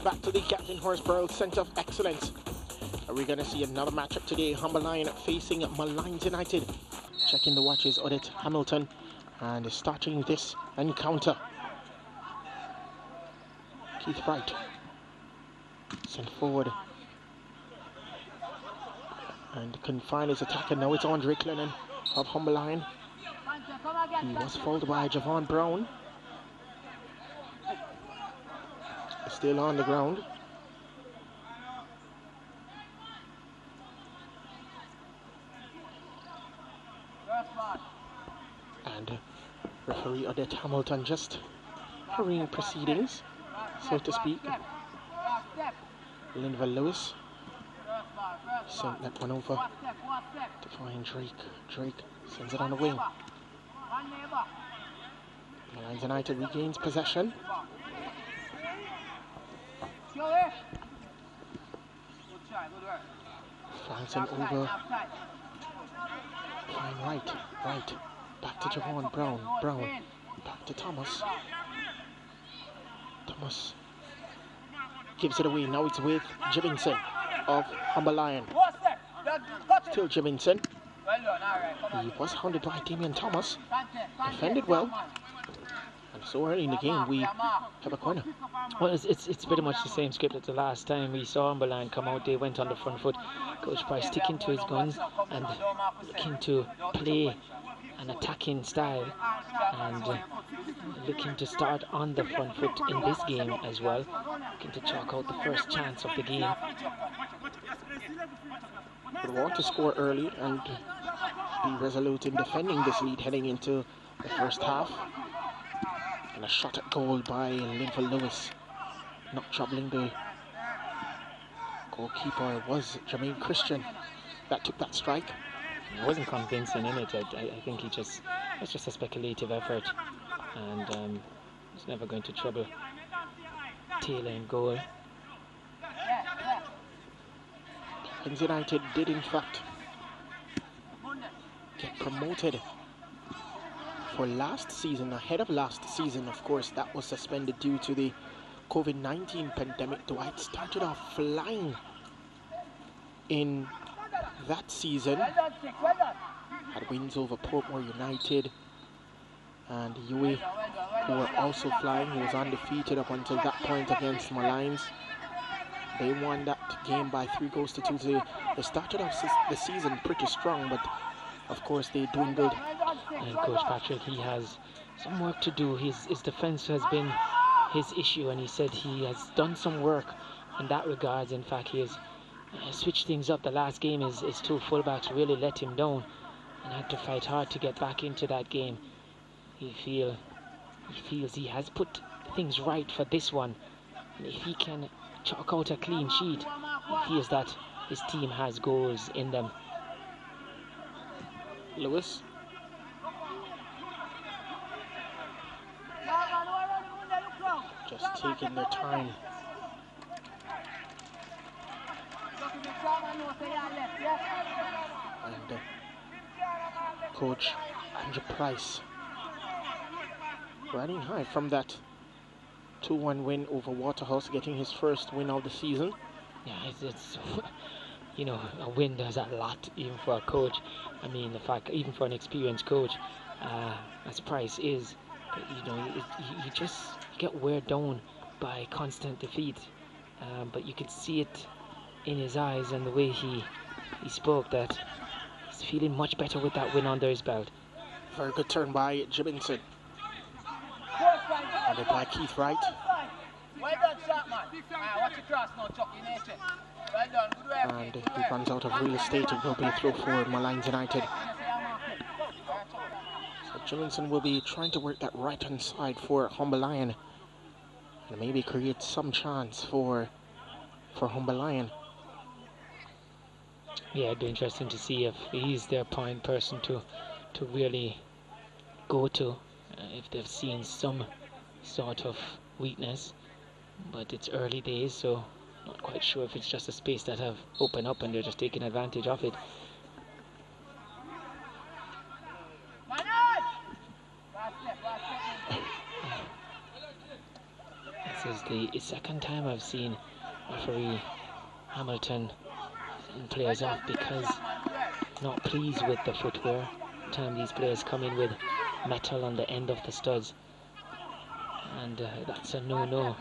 back to the Captain Horsburgh Centre of Excellence. Are we going to see another matchup today? Molynes facing Molynes United. Checking the watches, Odette Hamilton, and starting this encounter. Keith Wright sent forward and confine his attacker. Now it's Andre Clennon of Molynes. He was fouled by Javon Brown. Still on the ground. And referee Odette Hamilton just hurrying proceedings, so to speak. Linva Lewis sent that one over to find Drake. Drake sends it on the wing. Molynes United regains possession. Flanks him over. Fine right. Back to Javon Brown. Back to Thomas. Thomas gives it away. Now it's with Jimminson of Molynes. Still Jimminson. He was hounded by Damian Thomas. Defended well. And so early in the game, we have a corner. Well, it's pretty much the same script as the last time we saw Molynes come out. They went on the front foot. Coach Price sticking to his guns and looking to play an attacking style and looking to start on the front foot in this game as well. Looking to chalk out the first chance of the game. Would want to score early and be resolute in defending this lead heading into the first half. And a shot at goal by Linva Lewis, not troubling the goalkeeper. Was Jermaine Christian that took that strike. He wasn't convincing in it. I think it's just a speculative effort, and he's never going to trouble Taylor in goal. Molynes United did in fact get promoted for last season, ahead of last season. Of course, that was suspended due to the COVID-19 pandemic. Dwight started off flying in that season. Had wins over Portmore United and UA, who were also flying. He was undefeated up until that point against Molynes. They won that game by 3-2. They started off the season pretty strong, but of course they dwindled. And Coach Patrick, he has some work to do. His defense has been his issue, and he said he has done some work in that regards. In fact, he has switched things up. The last game, his two fullbacks really let him down and had to fight hard to get back into that game. He feels he has put things right for this one, and if he can chalk out a clean sheet, he feels that his team has goals in them. Lewis. Just taking their time. And Coach Andrew Price riding high from that 2-1 win over Waterhouse, getting his first win of the season. Yeah, it's you know, a win does a lot, even for a coach. I mean, the fact, even for an experienced coach, as Price is, you know, you just get wear down by constant defeat. But you could see it in his eyes and the way he spoke, that he's feeling much better with that win under his belt. Very good turn by Jimminson. Handed by Keith Wright. And he runs out of real estate. It will be a throw for Molynes United. So Jimminson will be trying to work that right hand side for Molynes and maybe create some chance for Molynes. Yeah, it'd be interesting to see if he's their point person to really go to, if they've seen some sort of weakness. But it's early days, so not quite sure if it's just a space that have opened up and they're just taking advantage of it. is the second time I've seen referee Hamilton send players off because not pleased with the footwear. Time these players come in with metal on the end of the studs, and that's a no-no.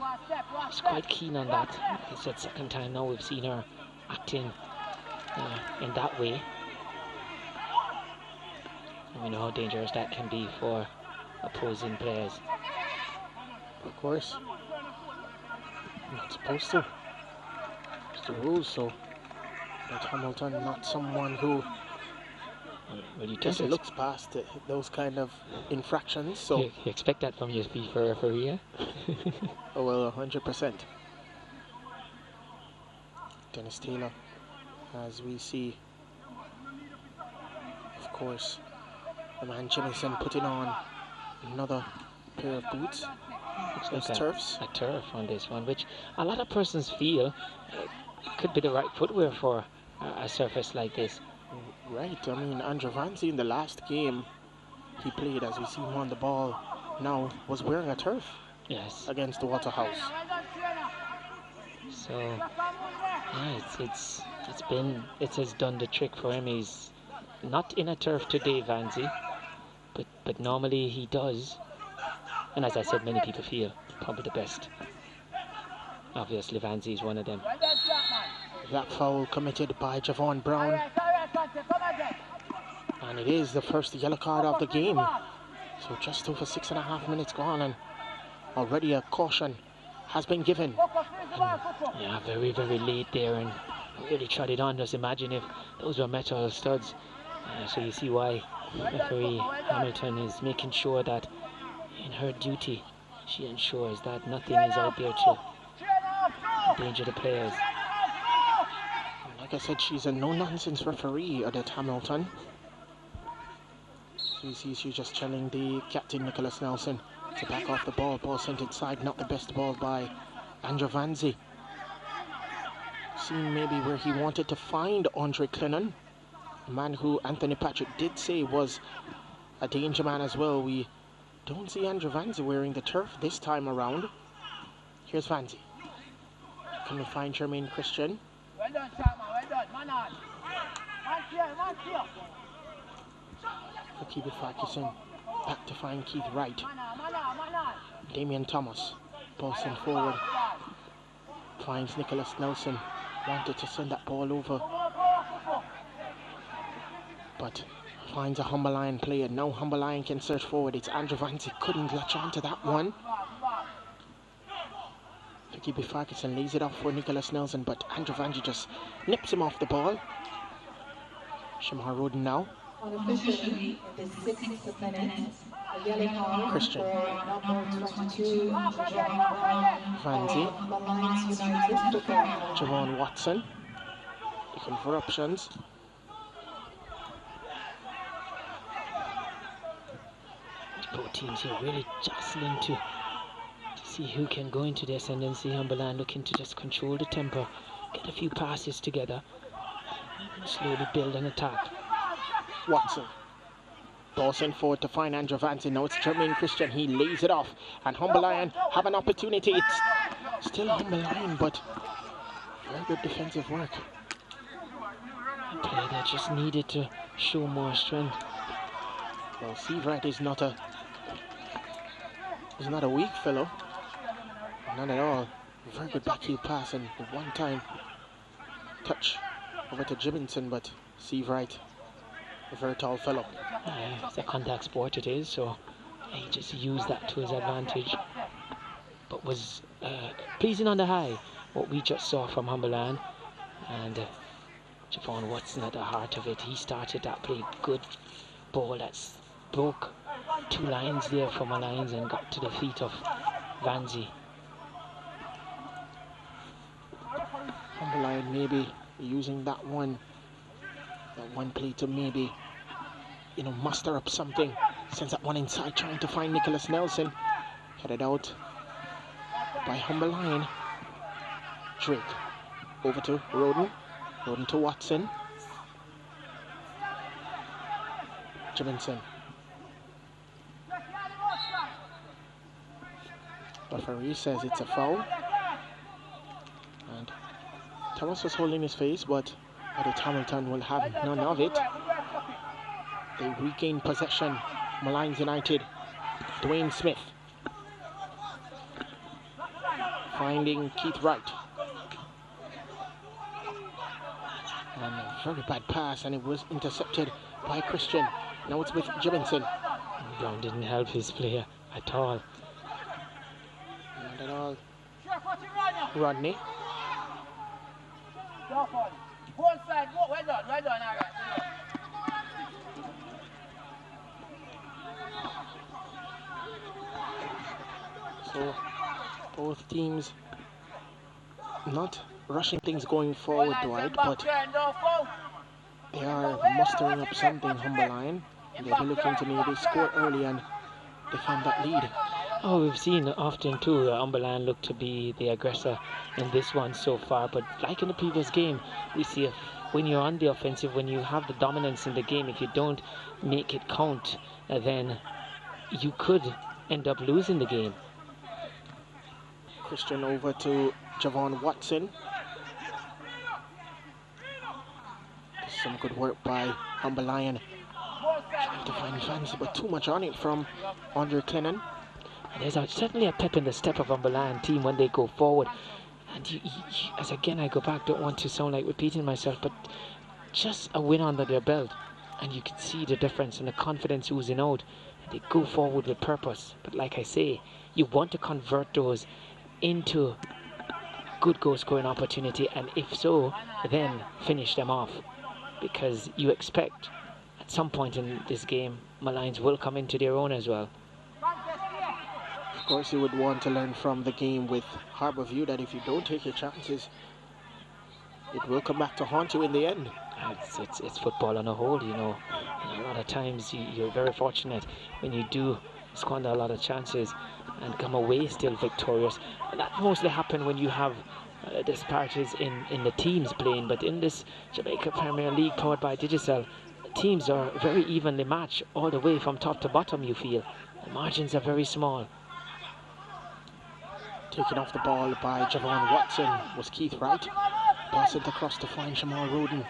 He's quite keen on that. Like I said, second time now we've seen her acting in that way. And we know how dangerous that can be for opposing players. Of course. Not supposed to. It's the rules, so. But Hamilton, not someone who Well, you just looks past those kind of infractions, so. You expect that from your FIFA referee, yeah? Oh, well, 100%. Dennis Taylor, as we see, of course, the man Jamison putting on another pair of boots. Looks like turfs. a turf on this one, which a lot of persons feel could be the right footwear for a surface like this. Right, I mean, Andrew Vanzi in the last game he played, as we see him on the ball now, was wearing a turf. Yes. Against the Waterhouse. So, yeah, it has done the trick for him. He's not in a turf today, Vanzi, but normally he does. And as I said, many people feel probably the best. Obviously, Vanzi is one of them. That foul committed by Javon Brown. And it is the first yellow card of the game. So just over 6.5 minutes gone, and already a caution has been given. And, yeah, very, very late there, and really tried it on. Just imagine if those were metal studs. So you see why referee Hamilton is making sure that in her duty she ensures that nothing is out there to endanger the players. Like I said, she's a no-nonsense referee, Odette Hamilton. So you see she's just telling the captain, Nicholas Nelson, to back off the ball. Ball sent inside, not the best ball by Andrew Vanzi. Seeing maybe where he wanted to find Andre Clennon, a man who Anthony Patrick did say was a danger man as well. We don't see Andrew Vanzi wearing the turf this time around. Here's Vanzi. Can we find Jermaine Christian? Keith Ferguson back to find Keith Wright. Damian Thomas, ball sent forward. Finds Nicholas Nelson. Wanted to send that ball over, but finds a Humber Lion player. Now Humber Lion can search forward. It's Andrew Vanzi. Couldn't latch on to that one. Vicky B. Ferguson lays it off for Nicholas Nelson, but Andrew Vanzi just nips him off the ball. Shamar Roden now. Unofficially, the 6th minute, a yellow card Christian. for number 22, Vanzi. Molynes United. Javon Watson. Looking for options. Both teams here really jostling to see who can go into the ascendancy. Humberland looking to just control the tempo, get a few passes together, and slowly build an attack. Watson. Ball sent forward to find Andrew Vanzi. Now it's Jermaine Christian. He lays it off. And Humber Lion have an opportunity. It's still Humber Lion, but very good defensive work. A player that just needed to show more strength. Well, Seavright is not a weak fellow. Not at all. Very good backheel pass and one-time touch over to Jibinson, but Seavright, a very tall fellow. Yeah, it's a contact sport it is, so he just used that to his advantage. But was pleasing on the high, what we just saw from Humberland. And Javon Watson at the heart of it. He started that play. Good ball that broke two lines there from Molynes and got to the feet of Vanzi. Humberline maybe using that one play to maybe, muster up something. Sends that one inside, trying to find Nicholas Nelson. Headed out by Humberline. Drake over to Roden. Roden to Watson. Jibinson. Referee says it's a foul. And Thomas was holding his face, but Eddie Hamilton will have none of it. They regain possession. Molynes United. Dwayne Smith finding Keith Wright. And a very bad pass, and it was intercepted by Christian. Now it's with Jibinson. Brown didn't help his player at all. Not at all. Rodney. So both teams not rushing things going forward, Dwight, but they are mustering up something, Humberline. They'll be looking to maybe score early and defend that lead. Oh, we've seen often too Humberline look to be the aggressor in this one so far, but like in the previous game, we see when you're on the offensive, when you have the dominance in the game, if you don't make it count, then you could end up losing the game. Christian over to Javon Watson. Some good work by Humberline. Trying to find fancy, but too much on it from Andre Clennon. There's certainly a pep in the step of Humberline team when they go forward. And as again, I go back, don't want to sound like repeating myself, but just a win under their belt. And you can see the difference and the confidence oozing out. They go forward with purpose. But like I say, you want to convert those into good goal scoring opportunity, and if so, then finish them off, because you expect at some point in this game Molynes will come into their own as well. Of course, you would want to learn from the game with Harbourview that if you don't take your chances, it will come back to haunt you in the end. It's football on a whole, you know. A lot of times you're very fortunate when you do squander a lot of chances and come away still victorious. And that mostly happens when you have disparities in the teams playing, but in this Jamaica Premier League powered by Digicel, teams are very evenly matched all the way from top to bottom, you feel. The margins are very small. Taken off the ball by Javon Watson was Keith Wright. Pass it across to find Shamal Roden.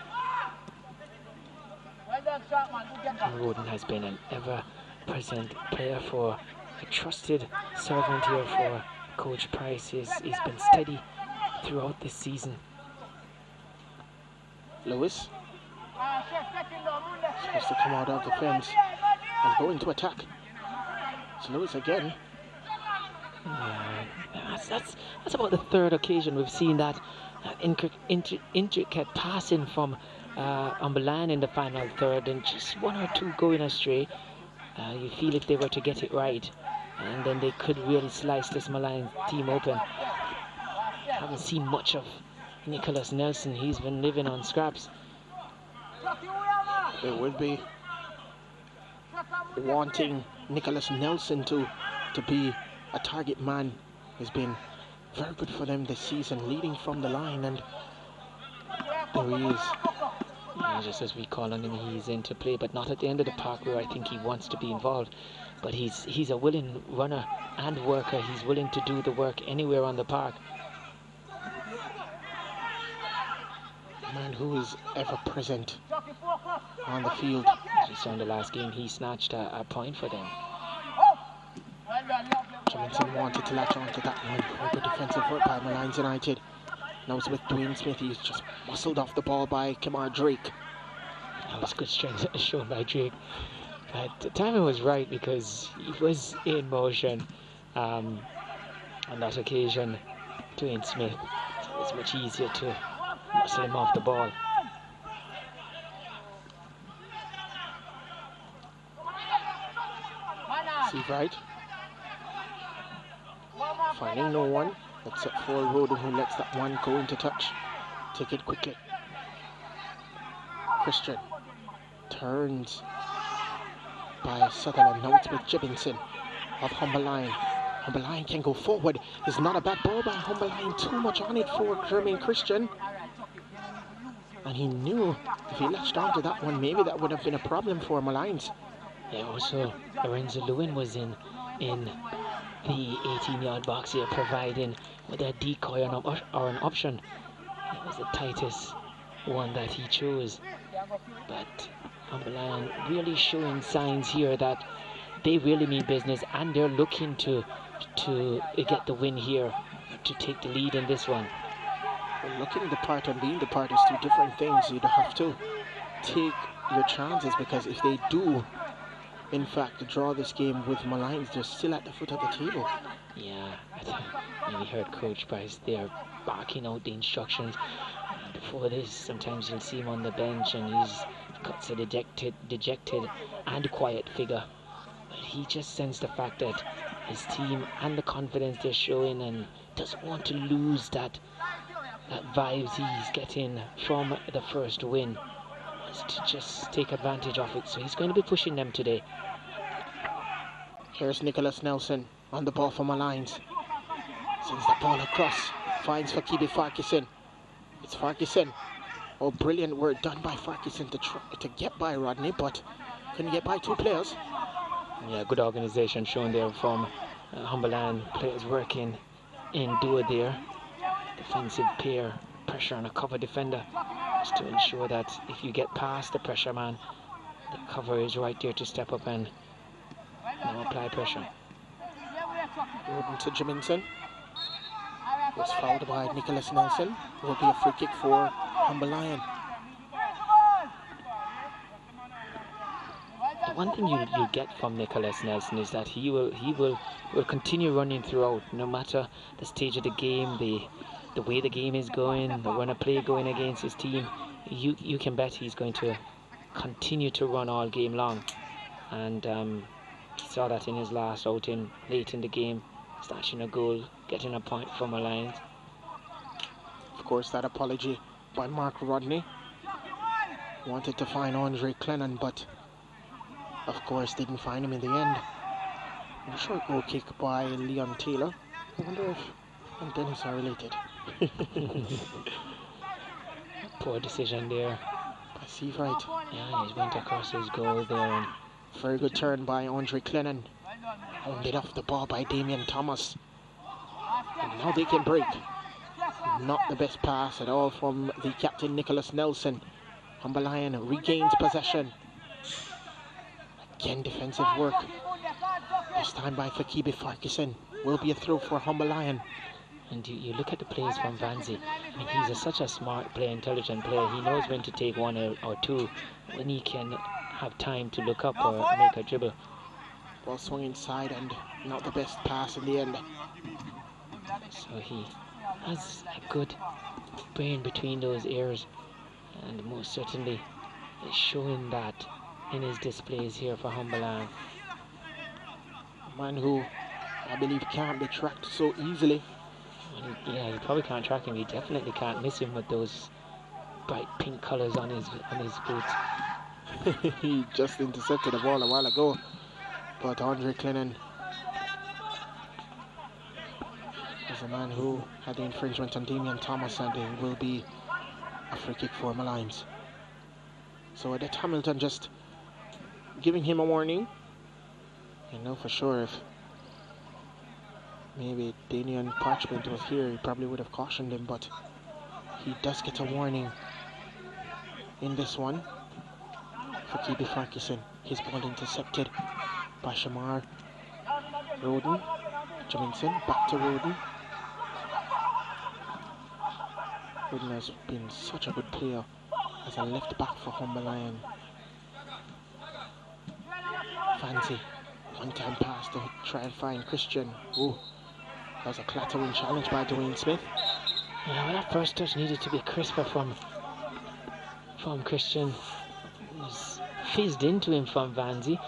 Roden has been an ever-present player, for a trusted servant here for Coach Price. He's been steady throughout this season. Lewis supposed to come out of defense and go into attack. It's Lewis again. Yeah, that's about the third occasion we've seen that intricate passing from Humberline in the final third, and just one or two going astray. You feel if they were to get it right, and then they could really slice this Molynes team open. Haven't seen much of Nicholas Nelson. He's been living on scraps. It would be wanting Nicholas Nelson to be a target man. Has been very good for them this season, leading from the line, and there he is. Yeah, just as we call on him, he's into play, but not at the end of the park where I think he wants to be involved. But he's a willing runner and worker. He's willing to do the work anywhere on the park. A man who is ever present on the field. As we saw in the last game, he snatched a point for them. Johnson wanted to latch on to that one. Very good defensive work by Molynes United. Now it's with Dwayne Smith. He's just muscled off the ball by Kamar Drake. That was good strength shown by Drake. But the timing was right, because he was in motion on that occasion. Dwayne Smith, so it's much easier to muscle him off the ball. See right. Finding no one except for Roden, who lets that one go into touch. Take it quickly. Christian turns by Sutherland. Now it's with Jibinson of Humberline. Humberline can go forward. It's not a bad ball by Humberline. Too much on it for Jermaine Christian. And he knew if he latched onto that one, maybe that would have been a problem for Molynes. Yeah, also Lorenzo Lewin was in the 18-yard box here, providing whether a decoy or an option. It was the tightest one that he chose. But Humberland really showing signs here that they really mean business, and they're looking to get the win here, to take the lead in this one. Well, looking the part and being the part is two different things. You'd have to take your chances, because if they do in fact draw this game with Molynes, they're still at the foot of the table. Yeah, I think we heard Coach Price there barking out the instructions. Before this, sometimes you'll see him on the bench and he cuts a dejected and quiet figure. But he just sensed the fact that his team and the confidence they're showing, and doesn't want to lose that vibes he's getting from the first win. Wants to just take advantage of it, so he's going to be pushing them today. Here's Nicholas Nelson on the ball for Molynes. Sends the ball across, finds Fakibi Farquharson. It's Farquharson. Oh, brilliant work done by Farquharson to get by Rodney, but couldn't get by two players. Yeah, good organisation shown there from Humberland. Players working in duo there. Defensive pair, pressure on a cover defender, just to ensure that if you get past the pressure man, the cover is right there to step up and now apply pressure. Roden to Jamaica. Was fouled by Nicholas Nelson. Will be a free kick for Humberland. The one thing you get from Nicholas Nelson is that he will continue running throughout, no matter the stage of the game, the way the game is going, the run of play going against his team. You can bet he's going to continue to run all game long, and he saw that in his last outing late in the game, snatching a goal, getting a point from Molynes. Of course, that apology by Mark Rodney. Wanted to find Andre Clennon, but of course didn't find him in the end. A short goal kick by Leon Taylor. I wonder if and Dennis are related. Poor decision there by Seavright. Yeah, he went across his goal there. Very good turn by Andre Clennon. Hounded off the ball by Damian Thomas. And now they can break. Not the best pass at all from the captain Nicholas Nelson. Humberland regains possession. Again defensive work. This time by Fakibi Farquharson. Will be a throw for Humberland. And you look at the plays from Vanzi. I mean, he's such a smart player, intelligent player. He knows when to take one or two, when he can have time to look up or make a dribble. Ball swung inside and not the best pass in the end. So he has a good brain between those ears, and most certainly is showing that in his displays here for Humberland. A man who I believe can't be tracked so easily. Yeah, you probably can't track him. You definitely can't miss him with those bright pink colours on his boots. He just intercepted the ball a while ago, but Andre Clennon is a man who had the infringement on Damian Thomas, and it will be a free kick for Molynes. So Adet Hamilton just giving him a warning. I know for sure if maybe Daniel Parchment was here, he probably would have cautioned him, but he does get a warning in this one. Fakibi Farquharson, his ball intercepted by Shamar. Roden, Jamaica, back to Roden. Roden has been such a good player as a left back for Humberland. Fancy, one time pass to try and find Christian. Oh, that was a clattering challenge by Dwayne Smith. Yeah, well, that first touch needed to be crisper from Christian. It was fizzed into him from Vanzi.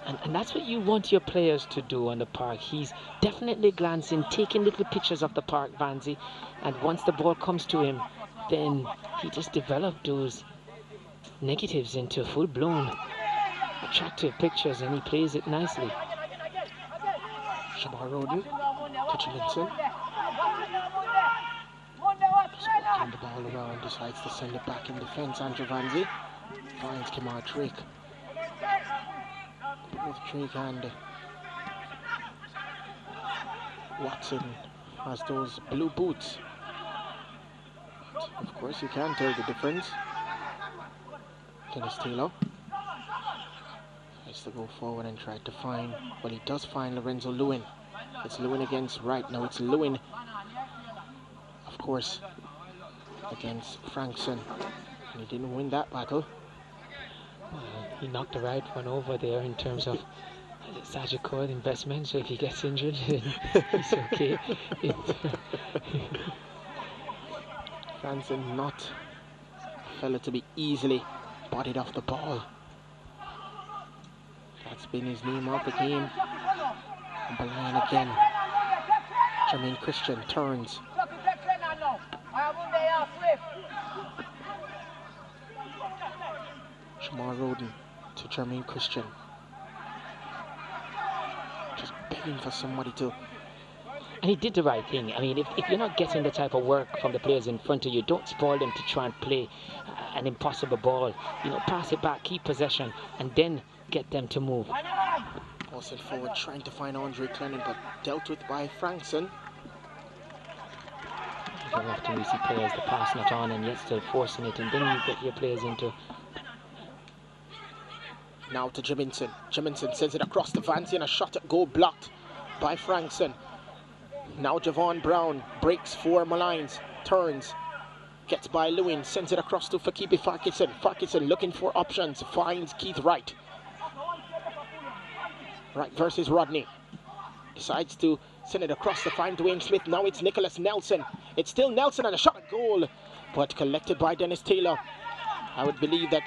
And that's what you want your players to do on the park. He's definitely glancing, taking little pictures of the park, Vanzi. And once the ball comes to him, then he just developed those negatives into full-blown attractive pictures, and he plays it nicely. Shamar Roden to Jamaica. Just walking the ball around, decides to send it back in defense. Andrew Vanzi finds Kamar Drake. Both Drake and Watson has those blue boots. But of course, you can't tell the difference. Dennis Taylor tries to go forward and try to find, well, he does find Lorenzo Lewin. It's Lewin against Wright. Now it's Lewin, of course, against Frankson. And he didn't win that battle. Well, he knocked the right one over there in terms of Sagicore investment, so if he gets injured, he's okay. Frankson not a fella to be easily bodied off the ball. That's been his name of the game. And Molynes again. Jermaine Christian turns. Shamar Roden to Jermaine Christian. Just begging for somebody to... And he did the right thing. I mean, if you're not getting the type of work from the players in front of you, don't spoil them to try and play an impossible ball. You know, pass it back, keep possession, and then get them to move. Austin forward trying to find Andre Clennon, but dealt with by Frankson. Very often we see players that pass not on and yet still forcing it, and then you get your players into... Now to Jiminson. Jiminson sends it across the fancy and a shot at goal blocked by Frankson. Now Javon Brown breaks for Molynes, turns, gets by Lewin, sends it across to Fakibi Farquharson. Farquharson looking for options, finds Keith Wright. Wright versus Rodney. Decides to send it across to find Dwayne Smith. Now it's Nicholas Nelson. It's still Nelson and a shot at goal, but collected by Dennis Taylor. I would believe that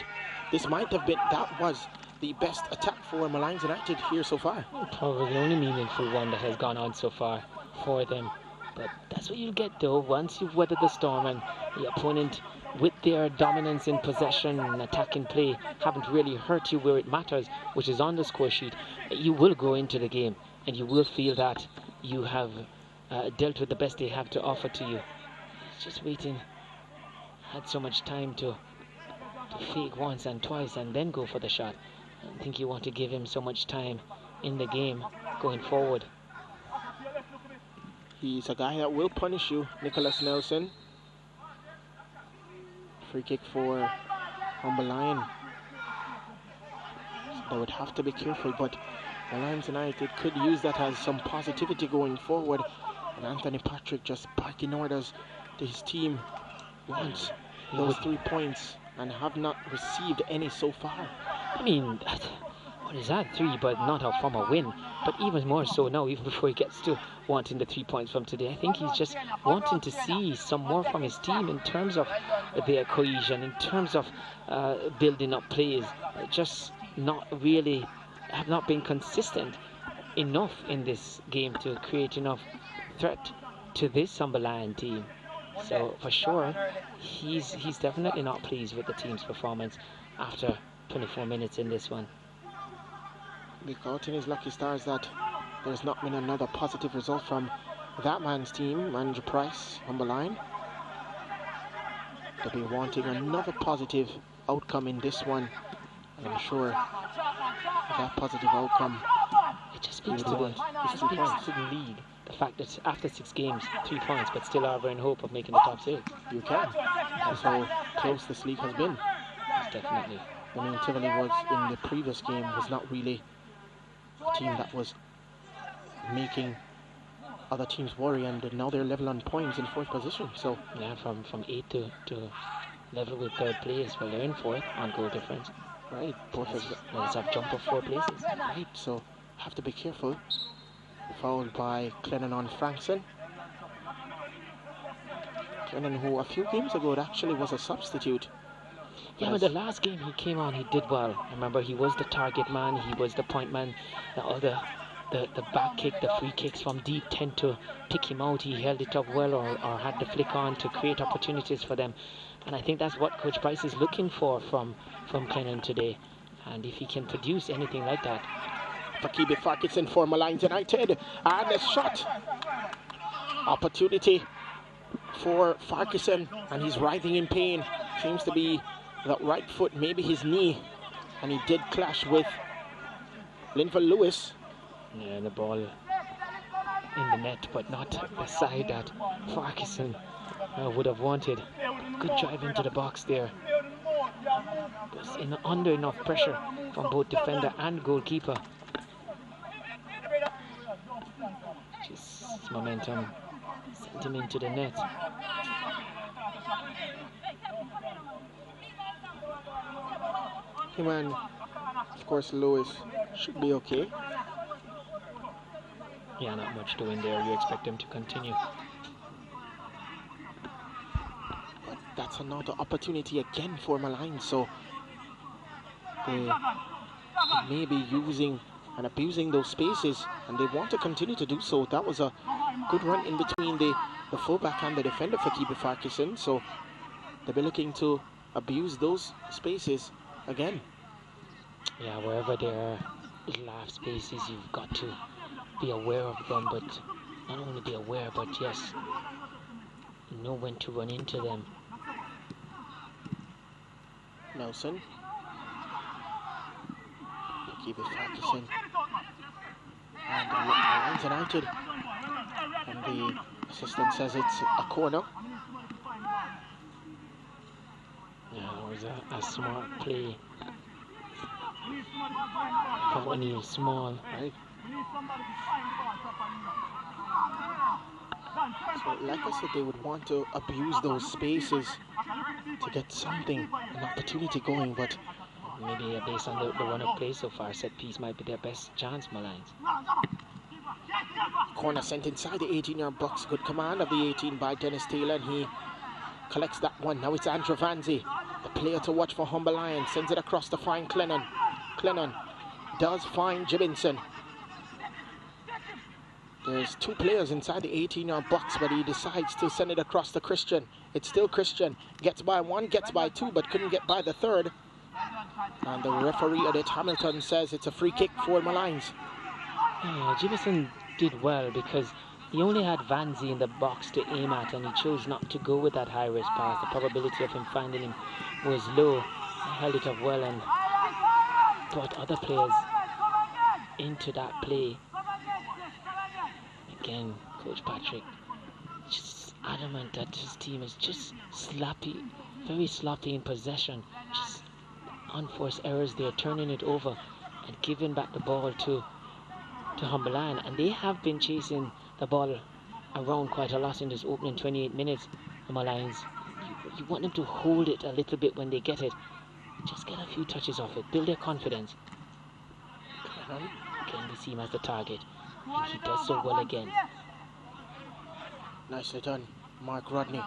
this might have been, that was the best attack for Molynes United here so far. Probably the only meaningful one that has gone on so far for them. But that's what you get though, once you've weathered the storm and the opponent with their dominance in possession and attacking play haven't really hurt you where it matters, which is on the score sheet. You will go into the game and you will feel that you have dealt with the best they have to offer to you. It's just waiting. Had so much time to fake once and twice and then go for the shot. I think you want to give him so much time in the game going forward. He's a guy that will punish you, Nicholas Nelson. Free kick for Molynes. So they would have to be careful, but Molynes United could use that as some positivity going forward. And Anthony Patrick just barking orders to his team. Wants those 3 points and have not received any so far. I mean, what is that? 3, but not from a win. But even more so now, even before he gets to wanting the 3 points from today, I think he's just wanting to see some more from his team in terms of their cohesion, in terms of building up plays. Just not really, have not been consistent enough in this game to create enough threat to this Molynes team. So for sure, he's definitely not pleased with the team's performance after 24 minutes in this one. The caught in his lucky stars that there's not been another positive result from that man's team, Andrew Price, Molynes. They'll be wanting another positive outcome in this one, and I'm sure that positive outcome, it just speaks to the league. The fact that after 6 games, 3 points, but still are in hope of making the top 6. You can. That's how close this league has been. It's definitely. I mean, Tivoli was in the previous game was not really a team that was making other teams worry, and now they're level on points in 4th position. So yeah, from 8 to level with 3rd place, well, they're in 4th on goal difference. Right, both of them. Let's have jump of 4 places. Right, so have to be careful. Fouled by Clennon on Frankson. Clennon, who a few games ago actually was a substitute. Yeah, but the last game he came on, he did well. I remember he was the target man, he was the point man. The back kick, the free kicks from deep tend to pick him out. He held it up well or had the flick on to create opportunities for them. And I think that's what Coach Price is looking for from Clennon today. And if he can produce anything like that. Fakibi Farquharson for Molynes United, and a shot. Opportunity for Farquharson, and he's writhing in pain. Seems to be that right foot, maybe his knee, and he did clash with Linval Lewis. Yeah, the ball in the net, but not the side that Farquharson would have wanted. Good drive into the box there. Was under enough pressure from both defender and goalkeeper. Just momentum sent him into the net. Him and, of course, Lewis should be okay. Yeah, not much doing there. You expect him to continue. But that's another opportunity again for Molynes, so they may be using and abusing those spaces, and they want to continue to do so. That was a good run in between the fullback and the defender for keeper Farquharson, so they'll be looking to abuse those spaces again. Yeah, wherever there are little half spaces, you've got to be aware of them, but not only be aware, but yes, know when to run into them. Nelson. Keeper Farquharson. And Molynes United. And the assistant says it's a corner. Yeah, it was a smart play from O'Neil Small. Right. So, like I said, they would want to abuse those spaces to get something, an opportunity going, but maybe based on the run of play so far, set piece might be their best chance, Molynes. Corner sent inside the 18-yard box. Good command of the 18 by Dennis Taylor, and he collects that one. Now it's Andrew Vanzi, the player to watch for Humber Lions. Sends it across to find Clennon. Clennon does find Jibbinson. There's two players inside the 18-yard box, but he decides to send it across to Christian. It's still Christian. Gets by one, gets by two, but couldn't get by the third. And the referee at Hamilton says it's a free kick for Molynes. Yeah, Jibbinson did well because he only had Vanzi in the box to aim at, and he chose not to go with that high-risk pass. The probability of him finding him was low. He held it up well and brought other players into that play. Again, Coach Patrick just adamant that his team is just sloppy, very sloppy in possession. Just unforced errors there, turning it over and giving back the ball to Humber Lions. And they have been chasing the ball around quite a lot in this opening 28 minutes. The Molynes, you want them to hold it a little bit when they get it. Just get a few touches off it, build their confidence. Again, they see him as the target, and he does so well again. Nicely done, Mark Rodney.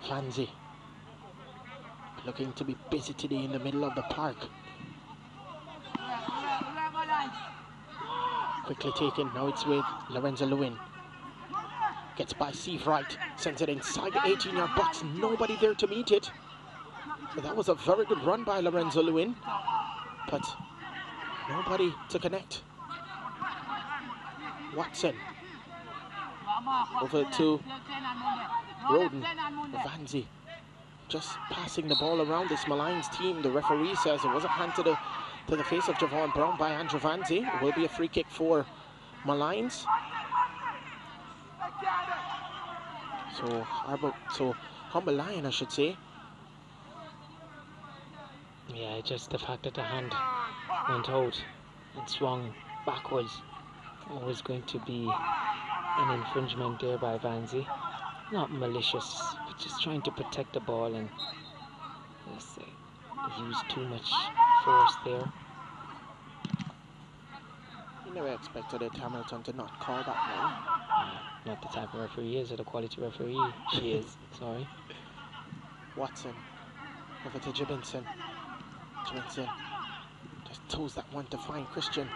Fanzi looking to be busy today in the middle of the park. Quickly taken, now it's with Lorenzo Lewin. Gets by Steve Wright, sends it inside the 18-yard box, nobody there to meet it. But that was a very good run by Lorenzo Lewin, but nobody to connect. Watson over to Roden. Vanzi just passing the ball around this Molynes team. The referee says it was a hand to the face of Javon Brown by Andrew Vanzi. It will be a free kick for Molynes. So Humber Lion, I should say. Yeah, just the fact that the hand went out and swung backwards was going to be an infringement there by Vanzi. Not malicious, but just trying to protect the ball, and let's say use too much force there. You never expected it, Hamilton, to not call that one. Not the type of referee he is, or the quality referee she is. Sorry. Watson over to Jibbinson. Jibbinson just toes that one to find Christian.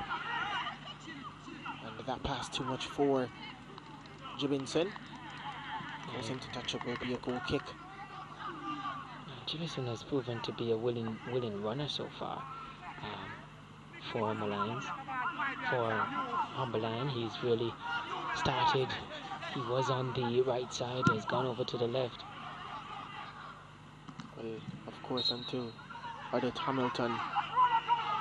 And that pass too much for Jibbinson. Wasn't to touch it, will be a goal kick. Jibbinson has proven to be a willing runner so far for Molynes. For Humber Lions, he's really started. He was on the right side, has gone over to the left. Well, of course, until Hamilton,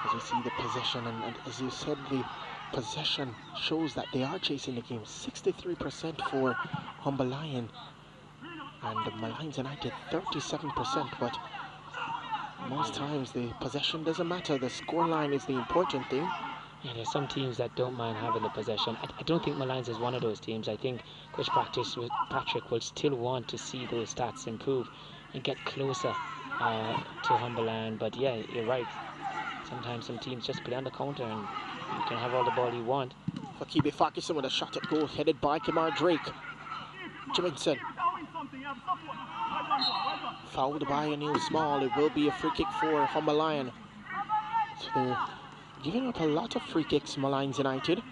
as you see the possession, and as you said, the possession shows that they are chasing the game. 63% for Humber Lion, and Molynes United 37%, but most times the possession doesn't matter. The scoreline is the important thing. Yeah, there's some teams that don't mind having the possession. I don't think Molynes is one of those teams. I think Coach Patrick will still want to see those stats improve and get closer to Humber Lion. But yeah, you're right. Sometimes some teams just play on the counter and you can have all the ball you want. Fakibe Farquharson with a shot at goal, headed by Kamar Drake. Jiminson. Fouled by Anil Small. It will be a free kick for Humber Lion. So they're giving up a lot of free kicks, Molynes United,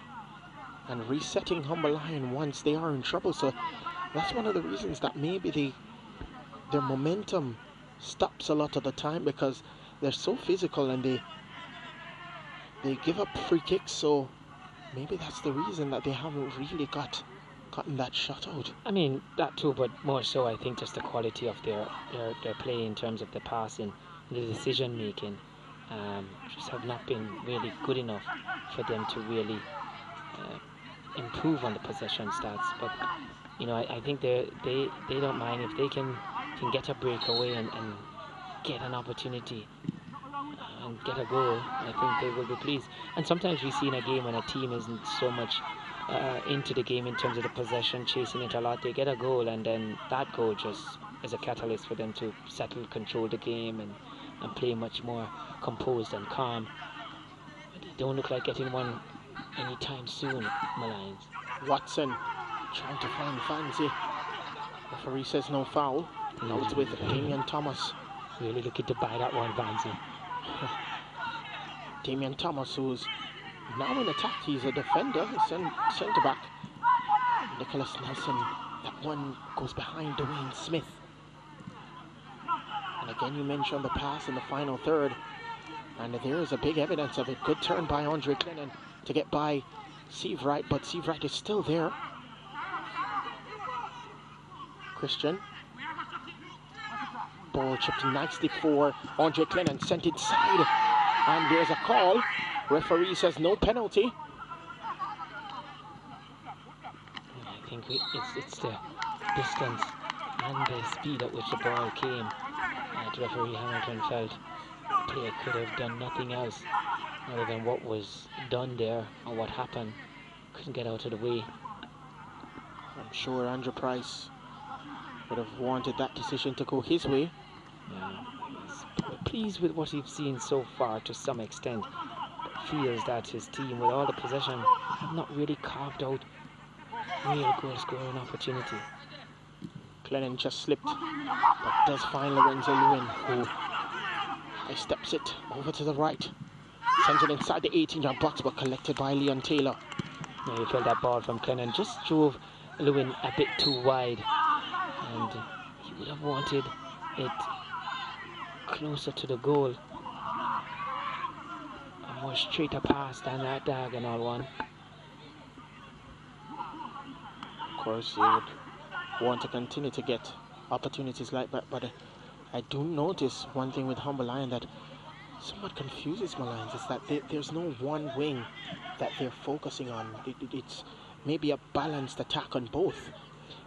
and resetting Humber Lion once they are in trouble. So that's one of the reasons that maybe their momentum stops a lot of the time, because they're so physical and they give up free kicks. So maybe that's the reason that they haven't really gotten that shot out. I mean, that too, but more so I think just the quality of their play in terms of the passing, the decision making, just have not been really good enough for them to really improve on the possession stats. But you know, I think they don't mind if they can get a breakaway and get an opportunity and get a goal. I think they will be pleased. And sometimes we see in a game when a team isn't so much into the game in terms of the possession, chasing it a lot, they get a goal, and then that goal just is a catalyst for them to settle, control the game, and play much more composed and calm. But they don't look like getting one anytime soon, Molynes. Watson trying to find Fancy. Referee says no foul. Now it's with Damian Thomas. Really looking to buy that one, Fancy. Damian Thomas, who's now in attack. He's a defender, centre back. Nicholas Nelson. That one goes behind Dwayne Smith. And again, you mentioned the pass in the final third, and there is a big evidence of it. Good turn by Andre Clennon to get by Steve Wright, but Steve Wright is still there. Christian. Ball chipped nicely for Andre Clennon, sent inside, and there's a call. Referee says no penalty. I think it's the distance and the speed at which the ball came. Referee Hamilton felt the player could have done nothing else other than what was done there or what happened. Couldn't get out of the way. I'm sure Andrew Price would have wanted that decision to go his way. Yeah, he's pleased with what he's seen so far to some extent. Feels that his team, with all the possession, have not really carved out real goal scoring opportunity. Clennon just slipped, but does find Lorenzo Lewin, who high steps it over to the right. Sends it inside the 18-yard box, but collected by Leon Taylor. Yeah, you felt that ball from Clennon just drove Lewin a bit too wide, and he would have wanted it closer to the goal. A more straighter pass than that diagonal one. Of course, you would want to continue to get opportunities like that, but I do notice one thing with Humber Lion that somewhat confuses Molynes, is that there's no one wing that they're focusing on. It's maybe a balanced attack on both.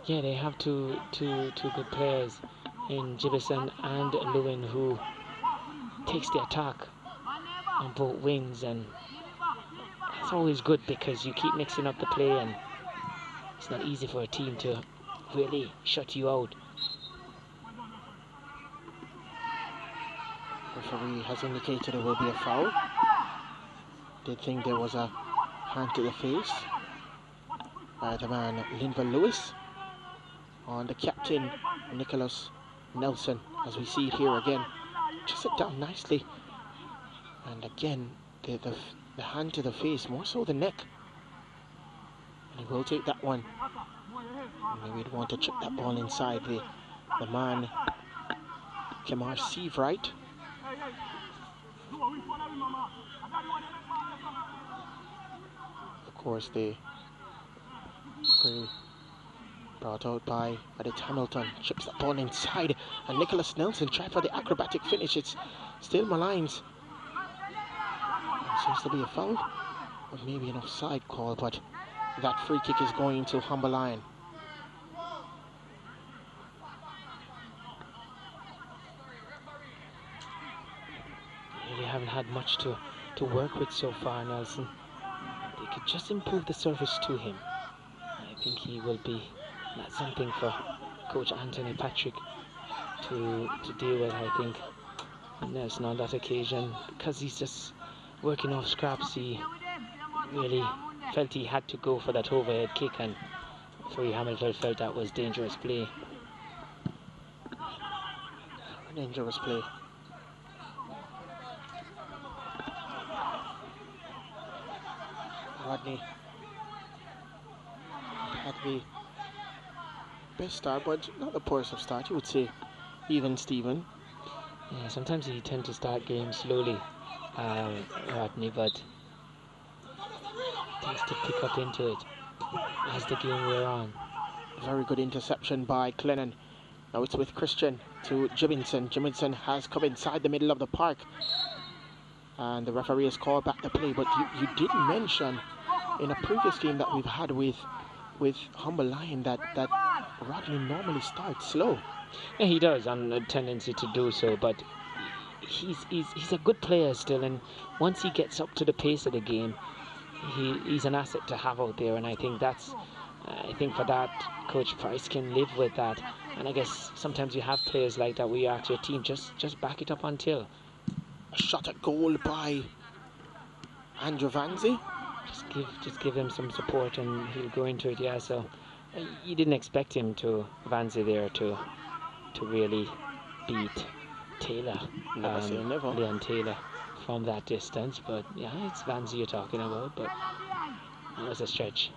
Yeah, they have two good players in Jibison and Lewin, who takes the attack on both wings, and it's always good because you keep mixing up the play, and it's not easy for a team to really shut you out. Referee has indicated it will be a foul. Did think there was a hand to the face by the man Linval Lewis on the captain Nicholas Nelson, as we see it here again. Just sit down nicely, and again the hand to the face, more so the neck, and he will take that one. Maybe he'd want to chip that ball inside the man Kemar Seavright. Of course, they brought out by Adit Hamilton, chips that ball inside, and Nicholas Nelson tried for the acrobatic finish. It's still Molynes. Seems to be a foul. or maybe an offside call, but that free kick is going to Molynes. Really haven't had much to work with so far, Nelson. They could just improve the service to him. I think he will be, that's something for Coach Anthony Patrick to deal with, I think. Nelson on that occasion, because he's just working off scraps, he really felt he had to go for that overhead kick, and Free Hamilton felt that was dangerous play. Dangerous play. Rodney had the best start, but not the poorest of start, you would say. Even Stephen. Yeah, sometimes he tends to start games slowly, Rodney, but tends to pick up into it as the game wears on. Very good interception by Clennon. Now it's with Christian to Jimminson. Jimminson has come inside the middle of the park, and the referee has called back the play. But you did mention in a previous game that we've had with Molynes that Rodney normally starts slow. Yeah, he does, and a tendency to do so, but he's a good player still, and once he gets up to the pace of the game, he's an asset to have out there, and I think for that, Coach Price can live with that. And I guess sometimes you have players like that where you ask your team, just back it up until. A shot at goal by Andrew Vanzi. Just give him some support and he'll go into it. Yeah, so you didn't expect him to Vanzi there to really beat Taylor, Never say never. Leon Taylor from that distance, but yeah, it's Vanzi you're talking about, but it was a stretch.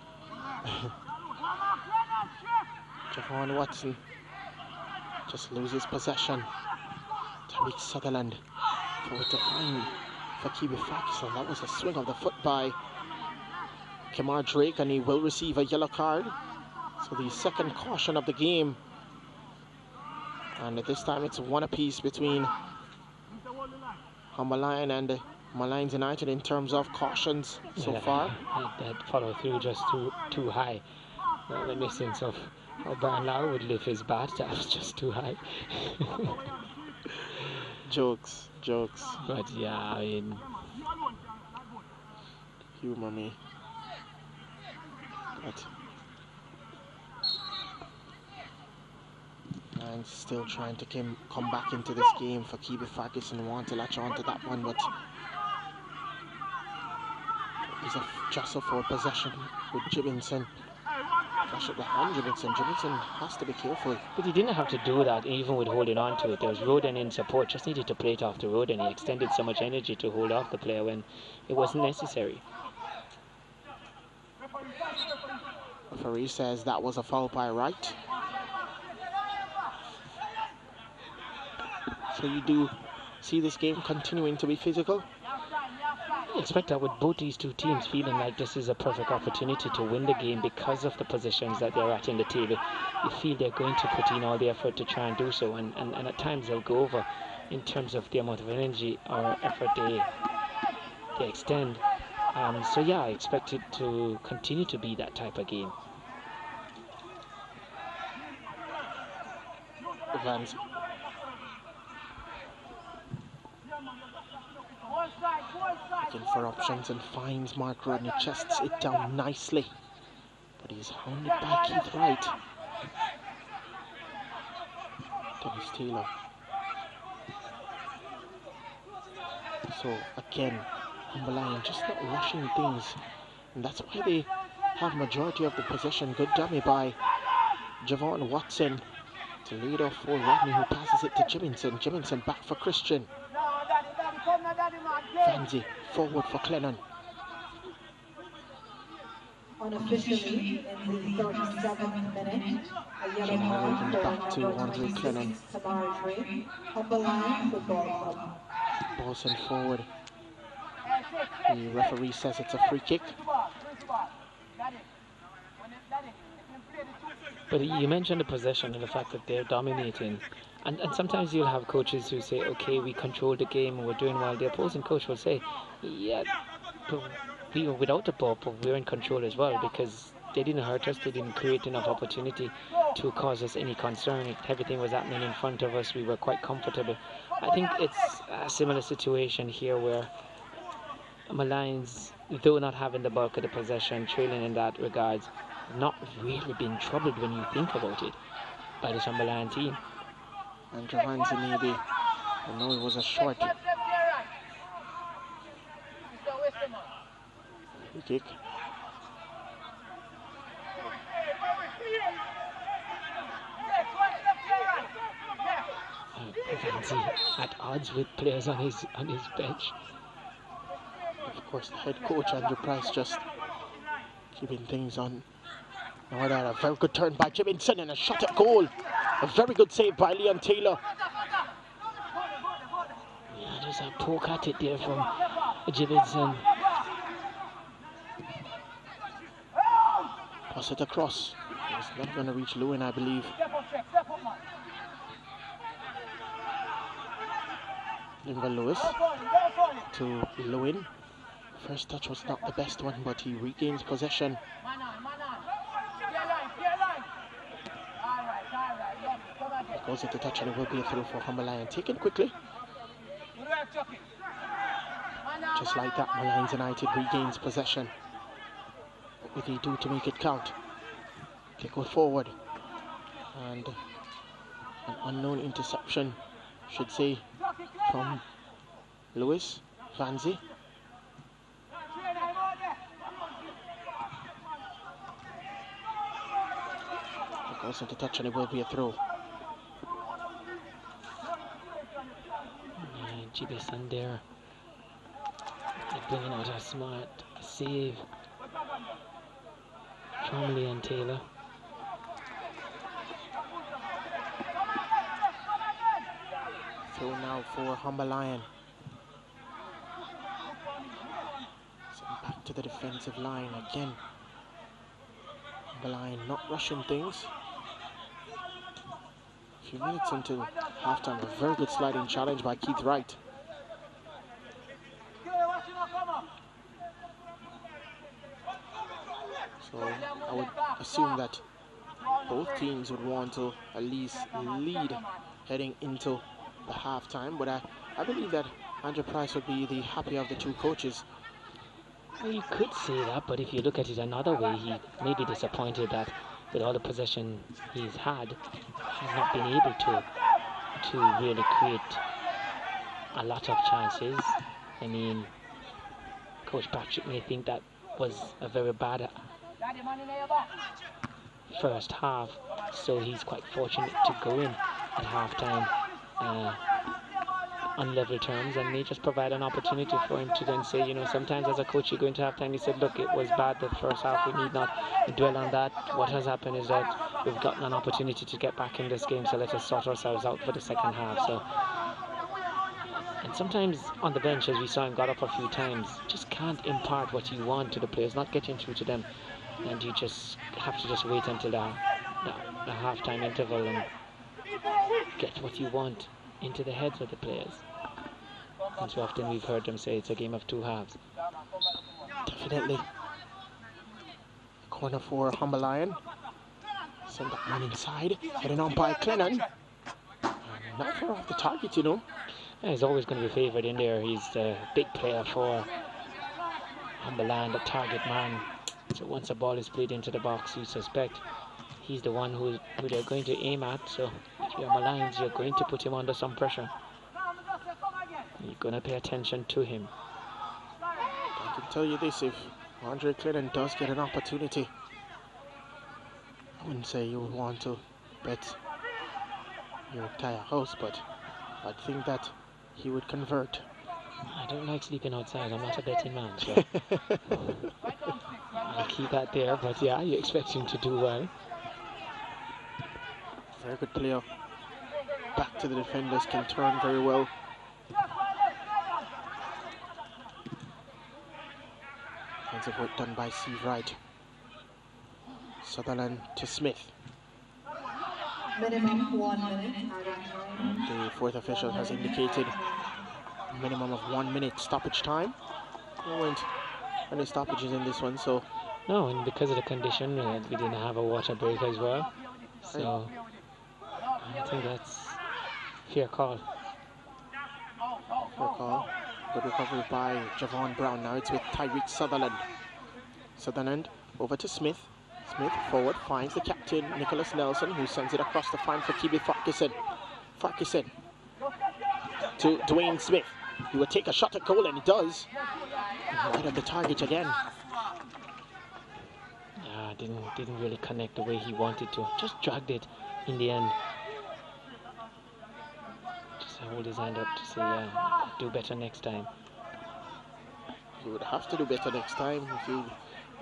Javon Watson just loses possession. Tariq Sutherland forward to find for Kibi Fakison. That was a swing of the foot by Kemar Drake, and he will receive a yellow card. So the second caution of the game. And at this time it's one apiece between Molynes and Molynes United in terms of cautions so far. That follow through just too high. Reminiscence of how Barnlow would lift his bat. That was just too high. Jokes. But yeah, I mean, humor me. But and still trying to come back into this game for Kibi Fakison. Want to latch on to that one, but he's a jostle for possession with Jimminson. Flash at the hand, Jimminson has to be careful. But he didn't have to do that even with holding on to it. There was Roden in support, just needed to play it off the road, and he extended so much energy to hold off the player when it wasn't necessary. Referee says that was a foul by Wright. So you do see this game continuing to be physical? I expect that with both these two teams feeling like this is a perfect opportunity to win the game because of the positions that they're at in the table. You feel they're going to put in all the effort to try and do so, and at times they'll go over in terms of the amount of energy or effort they extend. So yeah, I expect it to continue to be that type of game. Vans. Looking for options and finds Mark Rodney, chests it down nicely, but he's hounded by Keith Wright. Dennis Taylor. So again, Molynes just not rushing things, and that's why they have majority of the possession. Good dummy by Javon Watson to lead off for Rodney, who passes it to Jimminson. Jimminson back for Christian. Vanzi forward for Clennon. Unofficially, in the 37th minute, a yellow card back to for Andre Clennon. Molynes Football Club. Ball sent forward. The referee says it's a free kick. But you mentioned the possession and the fact that they're dominating. And sometimes you'll have coaches who say, okay, we control the game and we're doing well. The opposing coach will say, yeah, but we were without the ball, but we were in control as well because they didn't hurt us. They didn't create enough opportunity to cause us any concern. Everything was happening in front of us. We were quite comfortable. I think it's a similar situation here where Molynes, though not having the bulk of the possession, trailing in that regards, not really been troubled when you think about it by the Chamberlain team. And Javanzi maybe, I know it was a short free kick. Javanzi at odds with players on his bench. Of course, the head coach Andrew Price just keeping things on order. A very good turn by Jiminson and a shot at goal. A very good save by Leon Taylor. Yeah, there's a poke at it there from Jiminson. Pass it across. It's not going to reach Lewin, I believe. Linval Lewis to Lewin. First touch was not the best one, but he regains possession. Goes into touch and it will be a throw for Molynes. Taken quickly. Just like that, Molynes United regains possession. What will they do to make it count? Kick it forward. And an unknown interception, should say, from Lewis Vanzi. It goes into touch and it will be a throw. Jiminson there. They're bringing out a smart save from Leon Taylor. Throw now for Molynes. So back to the defensive line again. Molynes not rushing things. A few minutes into halftime, a very good sliding challenge by Keith Wright. So I would assume that both teams would want to at least lead heading into the halftime, but I believe that Andrew Price would be the happier of the two coaches. Well, you could say that, but if you look at it another way, he may be disappointed that with all the possession he's had, has not been able to really create a lot of chances. I mean, Coach Patrick may think that was a very bad first half, so he's quite fortunate to go in at halftime on level terms and may just provide an opportunity for him to then say, you know, sometimes as a coach you go into halftime, he said, look, it was bad the first half, we need not dwell on that. What has happened is that we've gotten an opportunity to get back in this game, so let us sort ourselves out for the second half. So, and sometimes on the bench, as we saw him got up a few times, just can't impart what you want to the players, not getting through to them, and you just have to just wait until the halftime interval and get what you want into the heads of the players. And so often we've heard them say it's a game of two halves. Definitely. Corner for Molynes. Send that man inside. Heading on by Clennon. Not far off the target, you know. Yeah, he's always going to be favoured in there. He's the big player for Molynes, the target man. So once a ball is played into the box, you suspect he's the one who they're going to aim at. So if you're Molynes, you're going to put him under some pressure. You're going to pay attention to him. I can tell you this, if Andre Clinton does get an opportunity, I wouldn't say you would want to bet your entire house, but I think that he would convert. I don't like sleeping outside. I'm not a betting man, so I'll keep that there. But yeah, you expect him to do well. Very good player. Back to the defenders, can turn very well. Defensive work done by Steve Wright. Sutherland to Smith. Minimum 1 minute. The fourth official has indicated a minimum of 1 minute stoppage time. It went any stoppages in this one, so No, and because of the condition, we didn't have a water break as well. So I think that's fair call. Fair call. Good recovery by Javon Brown. Now it's with Tyreek Sutherland. Sutherland over to Smith. Smith forward finds the captain, Nicholas Nelson, who sends it across the front for Kibi Farquharson. Farquharson to Dwayne Smith. He would take a shot at goal, and he does. Right at the target again. Yeah, didn't really connect the way he wanted to. Just dragged it in the end. Just hold his hand up to say, yeah, do better next time. You would have to do better next time if you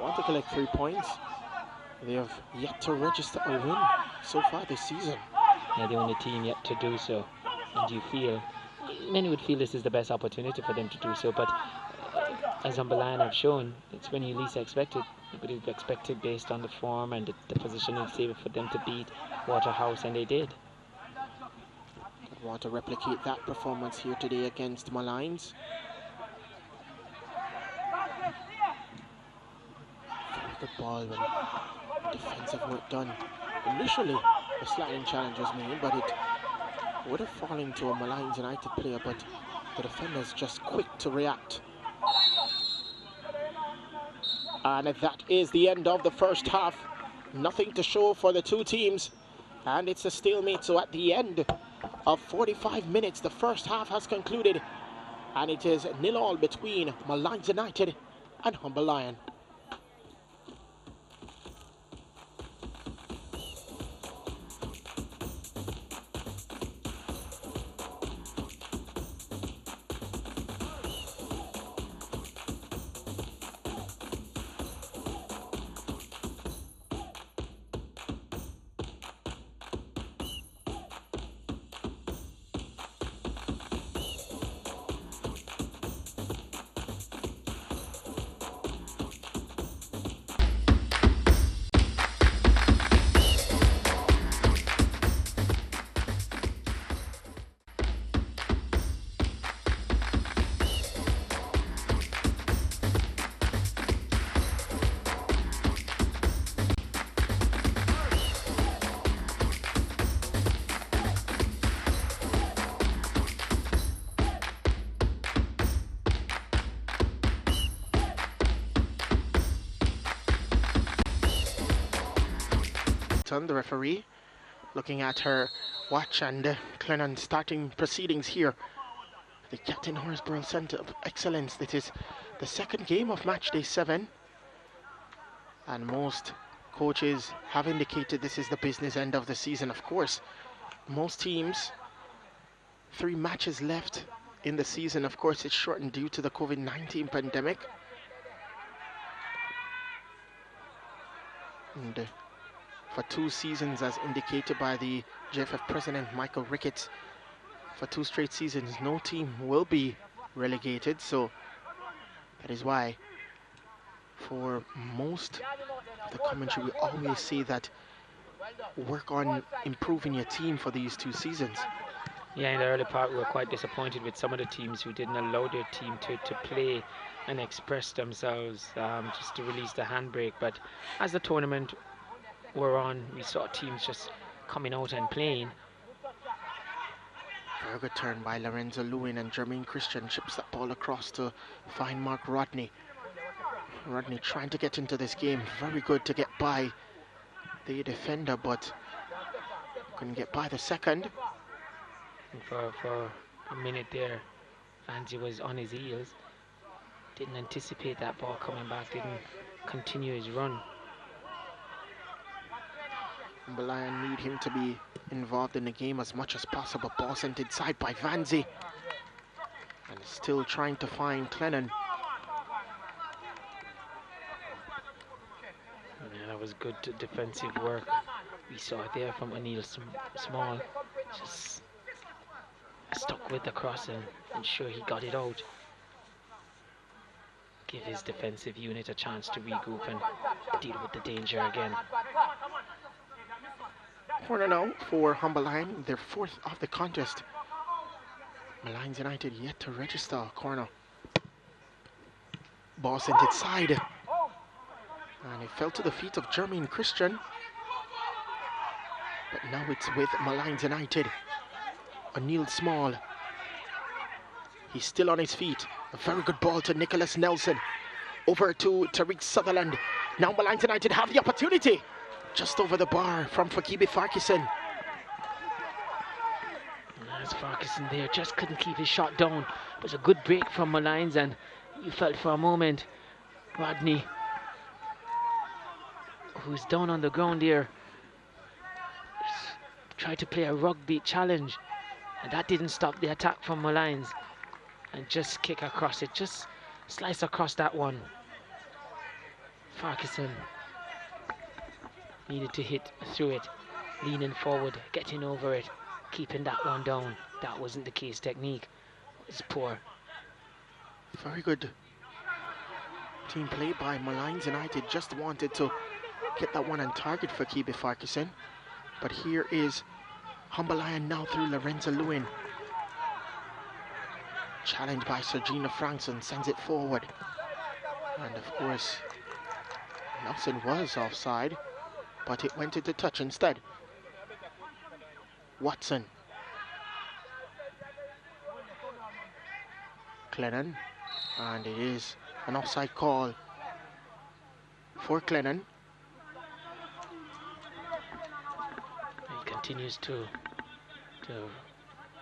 want to collect 3 points. They have yet to register a win so far this season. They're the only team yet to do so. And you feel, many would feel this is the best opportunity for them to do so, but as Molynes have shown, it's when you least expect it. You would have expected based on the form and the position in the table for them to beat Waterhouse, and they did. I want to replicate that performance here today against Molynes. Good ball when defensive work done. Initially, a sliding challenge was made, but it would have fallen to a Molynes United player, but the defender's just quick to react. And that is the end of the first half. Nothing to show for the two teams, and it's a stalemate. So at the end of 45 minutes, the first half has concluded, and it is 0-0 between Molynes United and Humber Lion. The referee looking at her watch, and Clennon starting proceedings here. The Captain Horsborough Centre of Excellence. This is the second game of Matchday 7, and most coaches have indicated this is the business end of the season. Of course, most teams, 3 matches left in the season. Of course, it's shortened due to the COVID-19 pandemic. And for 2 seasons, as indicated by the JFF president Michael Ricketts, for 2 straight seasons, no team will be relegated. So that is why for most of the commentary we always say that work on improving your team for these 2 seasons. Yeah, in the early part we were quite disappointed with some of the teams who didn't allow their team to play and express themselves, just to release the handbrake. But as the tournament were on, we saw teams just coming out and playing. Very good turn by Lorenzo Lewin, and Jermaine Christian chips that ball across to find Mark Rodney. Rodney trying to get into this game. Very good to get by the defender, but couldn't get by the second. And for a minute there, Angie was on his heels. Didn't anticipate that ball coming back, didn't continue his run. Lion need him to be involved in the game as much as possible. Ball sent inside by Vanzi, and still trying to find Clennon. Yeah, that was good defensive work. We saw it there from O'Neill Small. Just stuck with the cross and ensure he got it out. Give his defensive unit a chance to regroup and deal with the danger again. Corner now for Humber Lion, their 4th of the contest. Molynes United yet to register a corner. Ball sent it side. And it fell to the feet of Jermaine Christian. But now it's with Molynes United. O'Neal Small. He's still on his feet. A very good ball to Nicholas Nelson. Over to Tariq Sutherland. Now Molynes United have the opportunity. Just over the bar from Fakibi Farquharson. As Farquharson there just couldn't keep his shot down. It was a good break from Molynes, and you felt for a moment Rodney, who's down on the ground here, tried to play a rugby challenge, and that didn't stop the attack from Molynes. And just kick across it, just slice across that one. Farquharson needed to hit through it, leaning forward, getting over it, keeping that one down. That wasn't the case. Technique was poor. Very good team play by Molynes United. Just wanted to get that one on target for Kibe Farquharson. But here is Humble Lion now through Lorenzo Lewin. Challenged by Sergina Frankson, sends it forward. And of course, Nelson was offside, but it went into touch instead. Watson. Clennon. And it is an offside call for Clennon. He continues to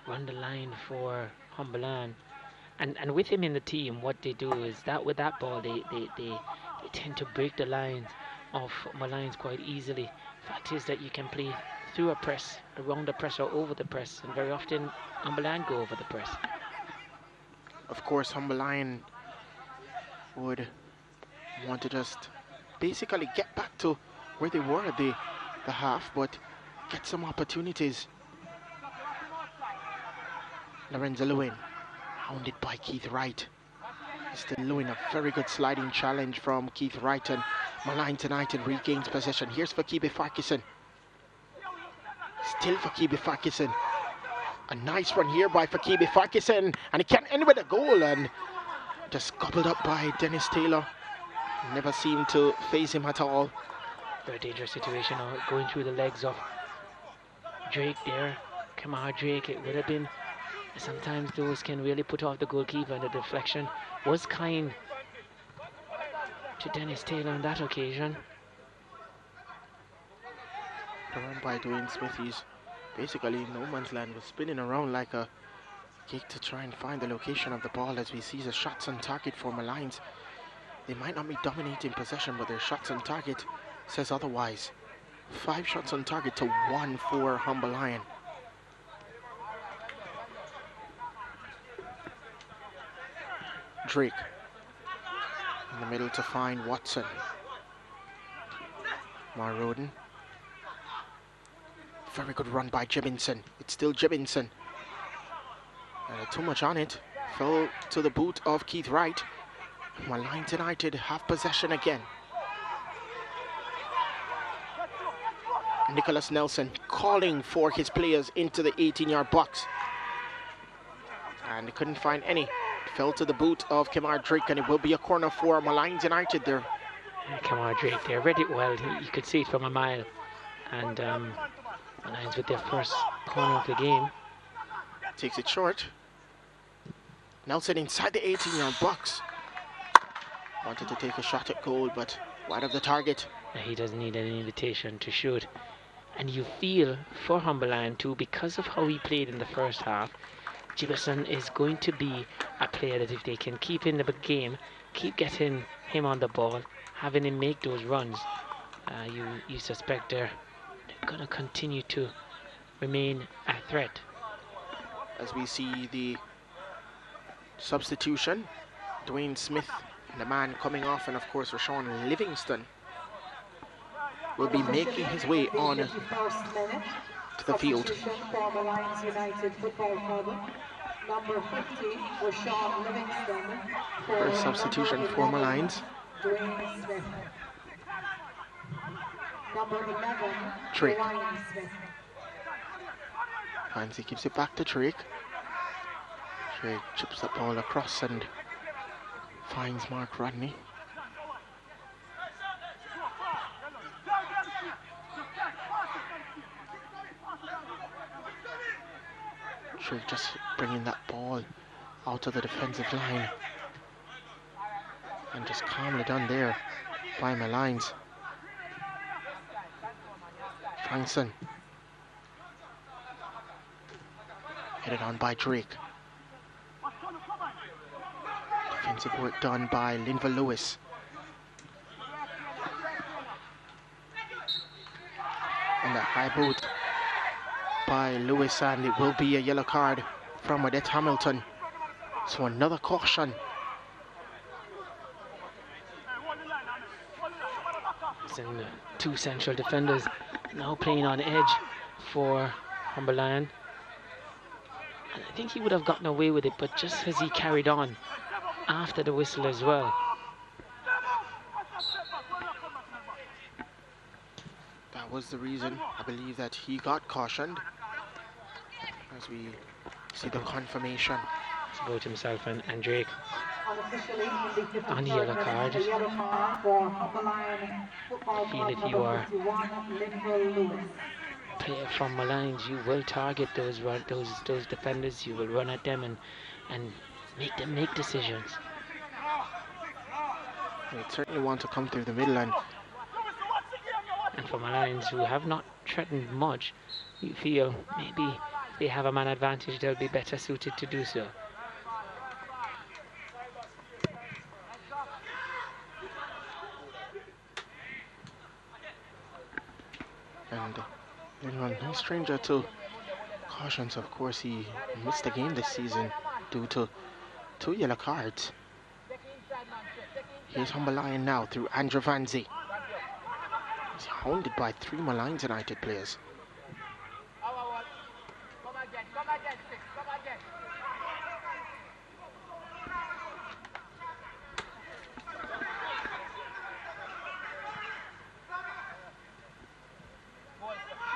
run the line for Humberland. And with him in the team, what they do is that with that ball, they tend to break the lines of Molynes quite easily. Fact is that you can play through a press, around the press or over the press, and very often Humberland go over the press. Of course, Humberland would want to just basically get back to where they were at the half, but get some opportunities. Lorenzo Lewin, hounded by Keith Wright. Mr. Lewin, a very good sliding challenge from Keith Wright, and Molynes United regains possession. Here's Fakibe Farquharson. Still Fakibe Farquharson. A nice run here by Fakibe Farquharson, and it can't end with a goal, and just gobbled up by Dennis Taylor. Never seemed to phase him at all. Very dangerous situation going through the legs of Drake there. Kamar Drake, it would have been, sometimes those can really put off the goalkeeper, and the deflection was kind to Dennis Taylor on that occasion. The run by Dwayne Smith, he's basically in no man's land, was spinning around like a gig to try and find the location of the ball, as we see the shots on target for Molynes. They might not be dominating possession, but their shots on target says otherwise. 5 shots on target to 1 for Humber Lion. Drake in the middle to find Watson. Roden. Very good run by Jibinson. It's still Jibinson. And too much on it. Fell to the boot of Keith Wright. Molynes United have possession again. Nicholas Nelson calling for his players into the 18-yard box. And they couldn't find any. Fell to the boot of Kamar Drake, and it will be a corner for Molynes United there. Kamar Drake there read it well. You could see it from a mile. And Molynes with their first corner of the game. Takes it short. Nelson inside the 18-yard box. Wanted to take a shot at goal, but wide of the target. He doesn't need any invitation to shoot. And you feel for Humberland too, because of how he played in the first half, Jibberson is going to be a player that if they can keep in the game, keep getting him on the ball, having him make those runs, you suspect they're going to continue to remain a threat. As we see the substitution, Dwayne Smith, the man coming off, and of course Rashawn Livingston will be making his way on to the field. Number 50, Rashawn Livingston. First substitution for Molynes. Dwayne Smith. Number 11, Drake. Ryan Smith. Fancy keeps it back to Drake. Drake chips that ball across, and finds Mark Rodney. Should just bringing that ball out of the defensive line. And just calmly done there by Molynes. Frankson. Headed on by Drake. Defensive work done by Linva Lewis. And a high boot by Lewis, and it will be a yellow card from Odette Hamilton. So another caution. And two central defenders now playing on edge for Humberland. And I think he would have gotten away with it, but just as he carried on after the whistle as well. That was the reason, I believe, that he got cautioned. As we see the confirmation. It's about himself and Drake on the yellow card. I feel if you are a player from Molynes, you will target those defenders. You will run at them and make them make decisions. They certainly want to come through the middle, and for Molynes, who have not threatened much, you feel maybe they have a man advantage, they'll be better suited to do so. And no stranger to cautions. Of course, he missed the game this season due to 2 yellow cards. Here's Humberland now through Andrew Vanzi. He's hounded by 3 Molynes United players.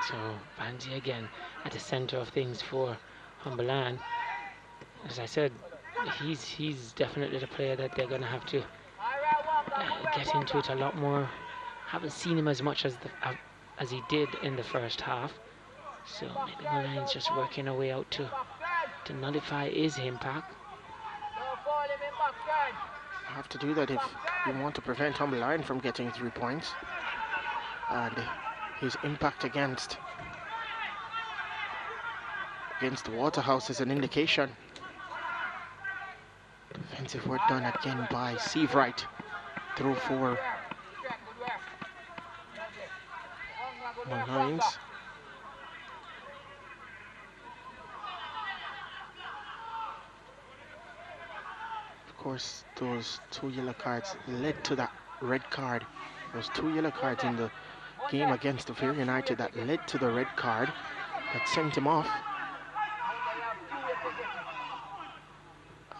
So Vanzi again at the center of things for Humberland. As I said, he's definitely the player that they're going to have to get into it a lot more. Haven't seen him as much as he did in the first half. So maybe Molynes just working a way out to nullify his impact. You have to do that if you want to prevent Humberland from getting 3 points. And his impact against Waterhouse is an indication. Defensive work done again by Seavright. Through for Molynes. Of course, those 2 yellow cards led to that red card. Those 2 yellow cards in the game against the Fair United that led to the red card that sent him off.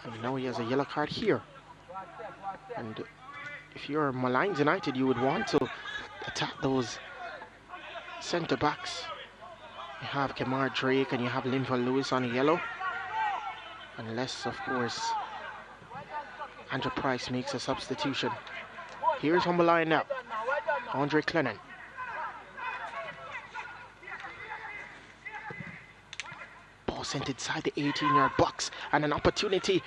And now he has a yellow card here. And if you're Molynes United, you would want to attack those centre backs. You have Kemar Drake and you have Linva Lewis on a yellow. Unless, of course, Andrew Price makes a substitution. Here's Humberland now. Andre Clennon. Ball sent inside the 18-yard box, and an opportunity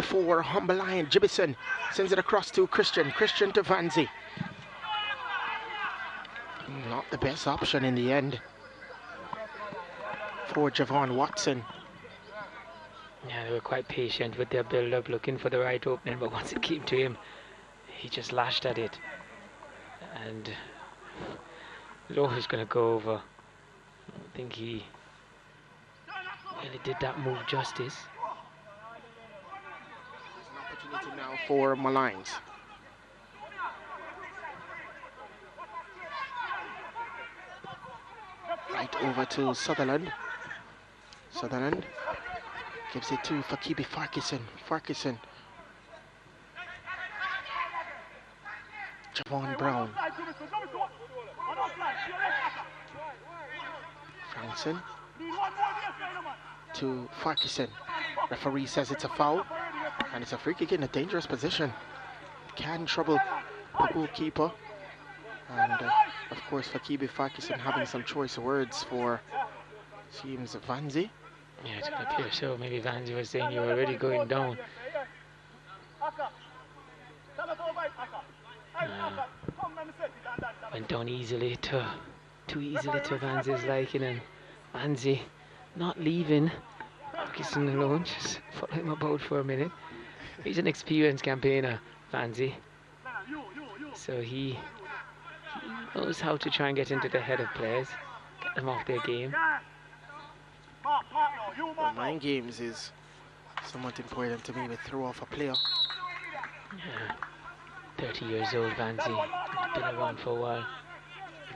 for Humberland. Jibison sends it across to Christian to Vanzi. Not the best option in the end for Javon Watson. Yeah, they were quite patient with their build-up, looking for the right opening, but once it came to him, he just lashed at it. And Lowe is going to go over. I don't think he really did that move justice. There's an opportunity now for Molynes. Right over to Sutherland. Sutherland gives it to Fakibi Farquharson. Javon Brown. Frankson to Farquharson. Referee says it's a foul. And it's a free kick in a dangerous position. Can trouble the goalkeeper. And of course, Fakibi Fakison having some choice words for, seems, Vanzi. Yeah, it could appear so. Maybe Vanzi was saying you're already going down. Went down easily too easily to Vanzi's liking, and Vanzi not leaving Fakison alone, just follow him about for a minute. He's an experienced campaigner, Vanzi. So he knows how to try and get into the head of players, get them off their game. Well, mind games is somewhat important to me, but throw off a player. Yeah. 30 years old, Vanzi. Been around for a while.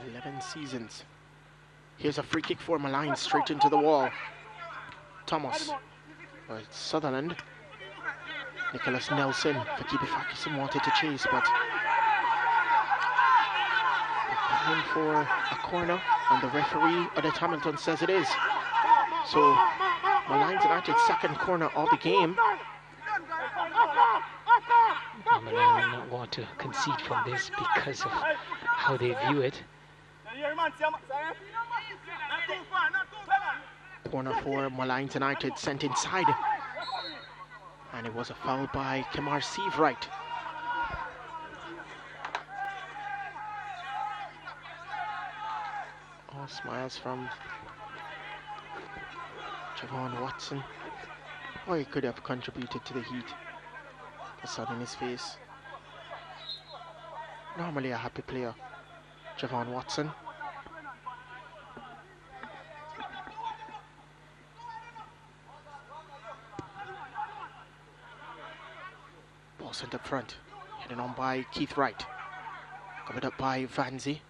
11 seasons. Here's a free kick for Molynes, straight into the wall. Thomas. Well, it's Sutherland. Nicholas Nelson. Fakibi Fakison wanted to chase, but in for a corner, and the referee, Odette Hamilton, says it is. So, Molynes United's second corner of the game. Molynes will not want to concede from this because of how they view it. Corner for Molynes United, sent inside. And it was a foul by Kemar Sievewright. All smiles from Javon Watson. Or he could have contributed to the heat. The sun in his face. Normally a happy player, Javon Watson. Ball sent up front. Headed on by Keith Wright. Covered up by Vanzi.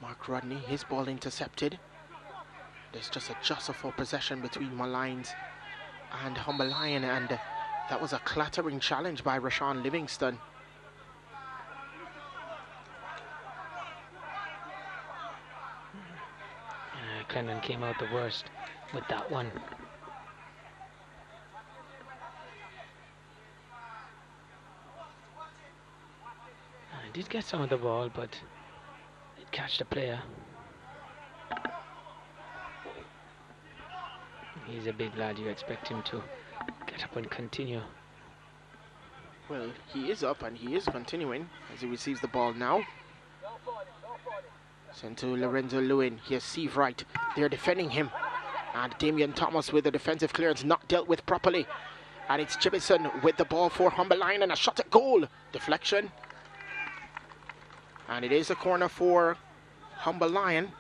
Mark Rodney, his ball intercepted. There's just a jostle for possession between Molynes and Humber Lion, and that was a clattering challenge by Rashawn Livingston. Clennon came out the worst with that one. I did get some of the ball, but it catch the player. He's a big lad, you expect him to get up and continue. Well, he is up and he is continuing as he receives the ball now. Sent to Lorenzo Lewin. Here's Sievewright. They're defending him. And Damian Thomas with the defensive clearance not dealt with properly. And it's Jimison with the ball for Humber Lion and a shot at goal. Deflection. And it is a corner for Humber Lion.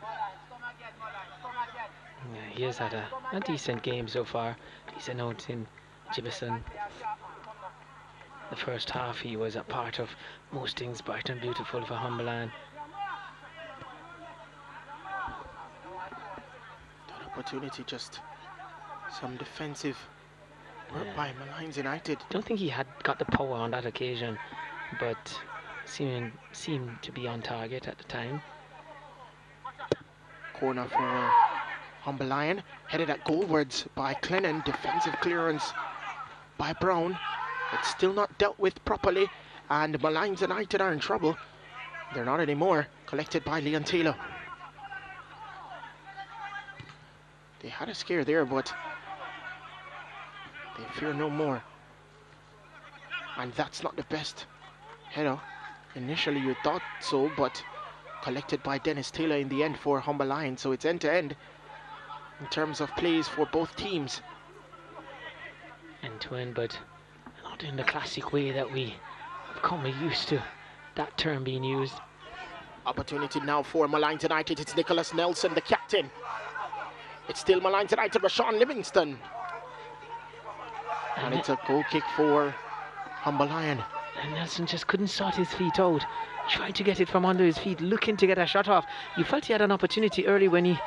Yeah, he has had a decent game so far. Decent note in Jimison. The first half he was a part of most things bright and beautiful for Humber Lion. That opportunity, just some defensive work by Molynes United. Don't think he had got the power on that occasion, but seemed to be on target at the time. Corner for Humber Lion, headed at goalwards by Clennon. Defensive clearance by Brown. It's still not dealt with properly, and Molynes United are in trouble. They're not anymore. Collected by Leon Taylor. They had a scare there, but they fear no more. And that's not the best header. Initially you thought so, but collected by Dennis Taylor in the end for Humber Lion. So it's end-to-end in terms of plays for both teams. End-to-end, but not in the classic way that we have come used to that term being used. Opportunity now for Molynes United. It's Nicholas Nelson, the captain. It's still Molynes United, Rashawn Livingston. And it's a goal kick for Humber Lion. And Nelson just couldn't sort his feet out. Tried to get it from under his feet, looking to get a shot off. You felt he had an opportunity early when he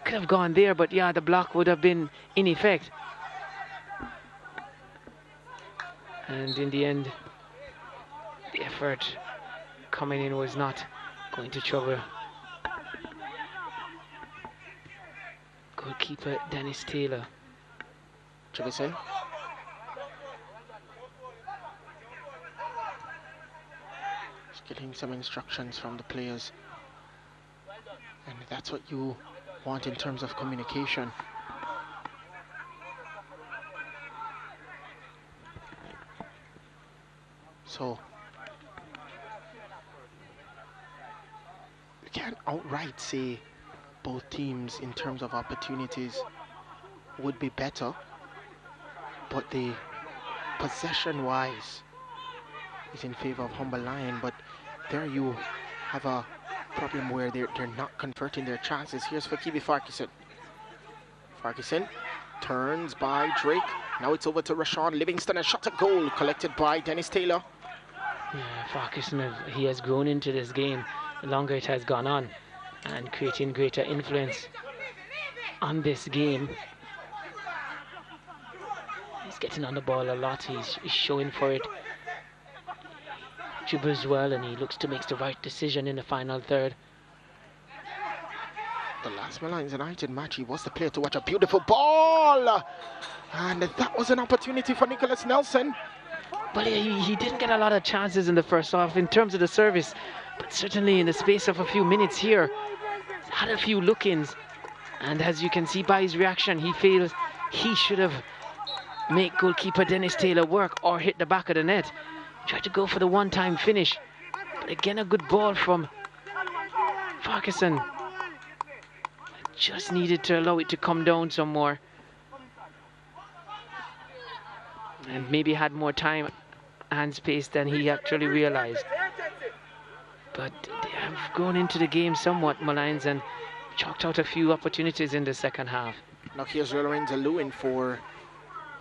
could have gone there, but yeah, the block would have been in effect. And in the end, the effort coming in was not going to trouble goalkeeper Dennis Taylor. Jefferson. getting some instructions from the players. And that's what you want in terms of communication. So you can't outright say both teams in terms of opportunities would be better, but the possession wise is in favor of Humber Lion. But there you have a problem where they're not converting their chances. Here's Fakibi Farquharson. Farquharson turns by Drake. Now it's over to Rashawn Livingston. A shot at goal collected by Dennis Taylor. Yeah, Farquharson, he has grown into this game the longer it has gone on, and creating greater influence on this game. He's getting on the ball a lot. He's showing for it. Dribbles well, and he looks to make the right decision in the final third. The last Molynes United match, he was the player to watch. A beautiful ball, and that was an opportunity for Nicholas Nelson. Well, he didn't get a lot of chances in the first half in terms of the service, but certainly in the space of a few minutes here, had a few look-ins, and as you can see by his reaction, he feels he should have made goalkeeper Dennis Taylor work or hit the back of the net. Tried to go for the one-time finish, but again a good ball from Farquharson. Just needed to allow it to come down some more, and maybe had more time and space than he actually realized. But they have gone into the game somewhat, Molynes, and chalked out a few opportunities in the second half. Now here's Lorenzo Lewin for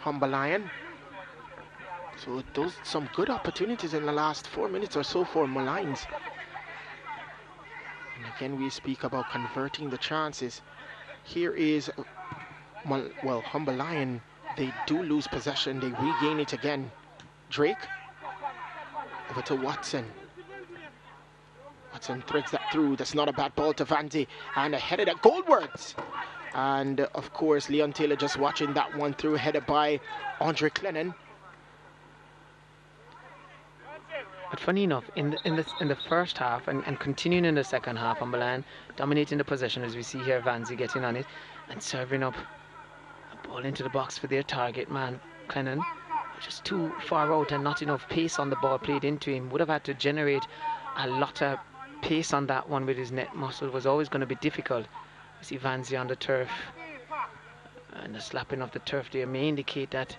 Humber Lion. So those some good opportunities in the last 4 minutes or so for Molynes. And again, we speak about converting the chances. Here is, well, Humber Lion, they do lose possession. They regain it again. Drake, over to Watson. Watson threads that through. That's not a bad ball to Vandy. And a headed at Goldwards. And of course, Leon Taylor just watching that one through, headed by Andre Clennon. But funny enough, in the first half and continuing in the second half, Humber Lion dominating the possession, as we see here, Vanzi getting on it and serving up a ball into the box for their target man, Clennon. Just too far out and not enough pace on the ball played into him. Would have had to generate a lot of pace on that one with his net muscle. Was always going to be difficult. You see Vanzi on the turf, and the slapping of the turf there may indicate that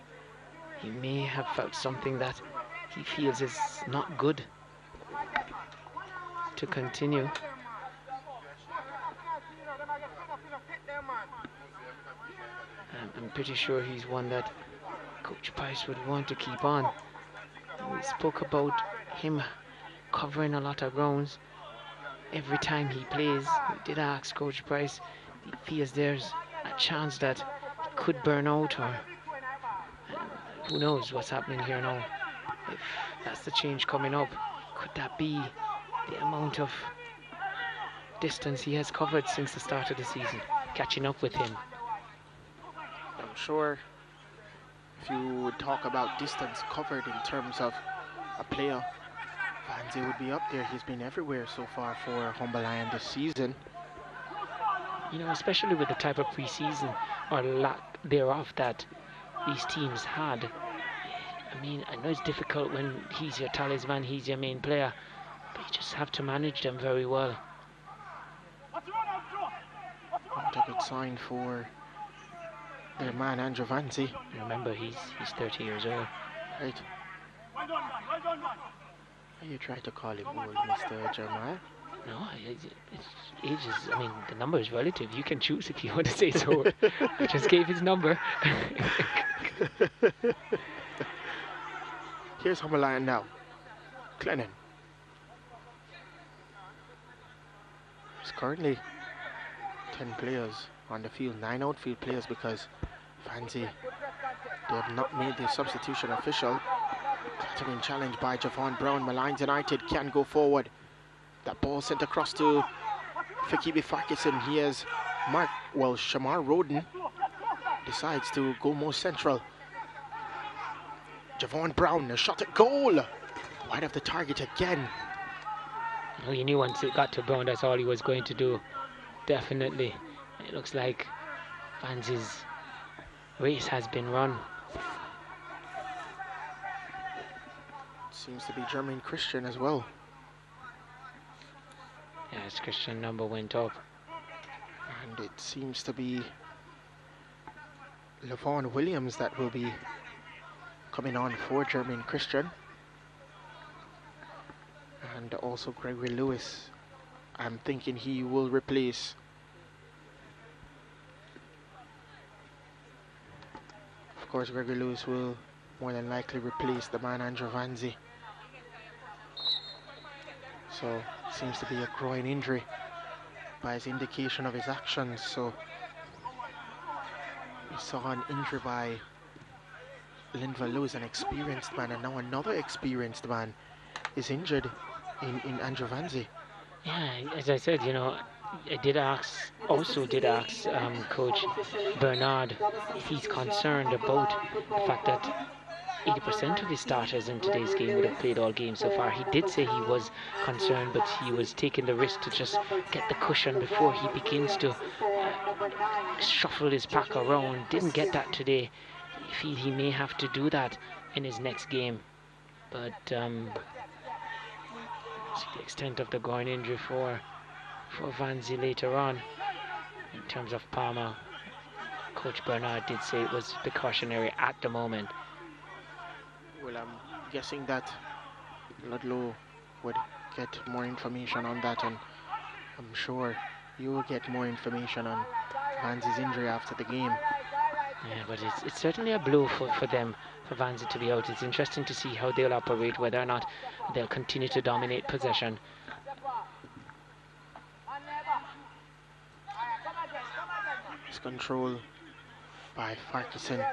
he may have felt something that he feels is not good to continue. I'm pretty sure he's one that Coach Price would want to keep on. We spoke about him covering a lot of grounds every time he plays. We did ask Coach Price, he feels there's a chance that he could burn out, or who knows what's happening here now. If that's the change coming up, could that be the amount of distance he has covered since the start of the season, catching up with him? I'm sure if you would talk about distance covered in terms of a player, Vanzi would be up there. He's been everywhere so far for Humber Lion this season. You know, especially with the type of pre-season or lack thereof that these teams had. I mean, I know it's difficult when he's your talisman, he's your main player, but you just have to manage them very well. Not a good sign for their man, Andrew Vanzi. Remember, he's 30 years old. Right. You tried to call him old, Mr. Jeremiah? No, it's age is, I mean, the number is relative. You can choose if you want to say so. I just gave his number. Here's Humber Lion now. Clennon. There's currently 10 players on the field, 9 outfield players, because Vanzi, they have not made the substitution official. That's been challenged by Javon Brown. Molynes United can go forward. That ball sent across to Fakibi Farquharson. He has Shamar Roden decides to go more central. Javon Brown, a shot at goal. Wide of the target again. Well, you knew once it got to Brown, that's all he was going to do. Definitely. It looks like Vanzi's race has been run. Seems to be Jermaine Christian as well. Yes, Christian number went up. And it seems to be Levon Williams that will be coming on for Jermaine Christian. And also Gregory Lewis. I'm thinking he will replace. Of course, Gregory Lewis will more than likely replace the man Andrew Vanzi. So, seems to be a groin injury by his indication of his actions. So, we saw an injury by Linval Lewis, an experienced man, and now another experienced man is injured in Andrew Vanzi. Yeah, as I said, you know, I did ask Coach Bernard if he's concerned about the fact that 80% of his starters in today's game would have played all games so far. He did say he was concerned, but he was taking the risk to just get the cushion before he begins to shuffle his pack around. Didn't get that today. He may have to do that in his next game. But the extent of the groin injury for Vanzi later on. In terms of Palmer, Coach Bernard did say it was precautionary at the moment. Well, I'm guessing that Ludlow would get more information on that, and I'm sure you will get more information on Vanzi's injury after the game. Yeah, but it's certainly a blow for them, for Vanzi to be out. It's interesting to see how they'll operate, whether or not they'll continue to dominate possession. It's control by Farquharson.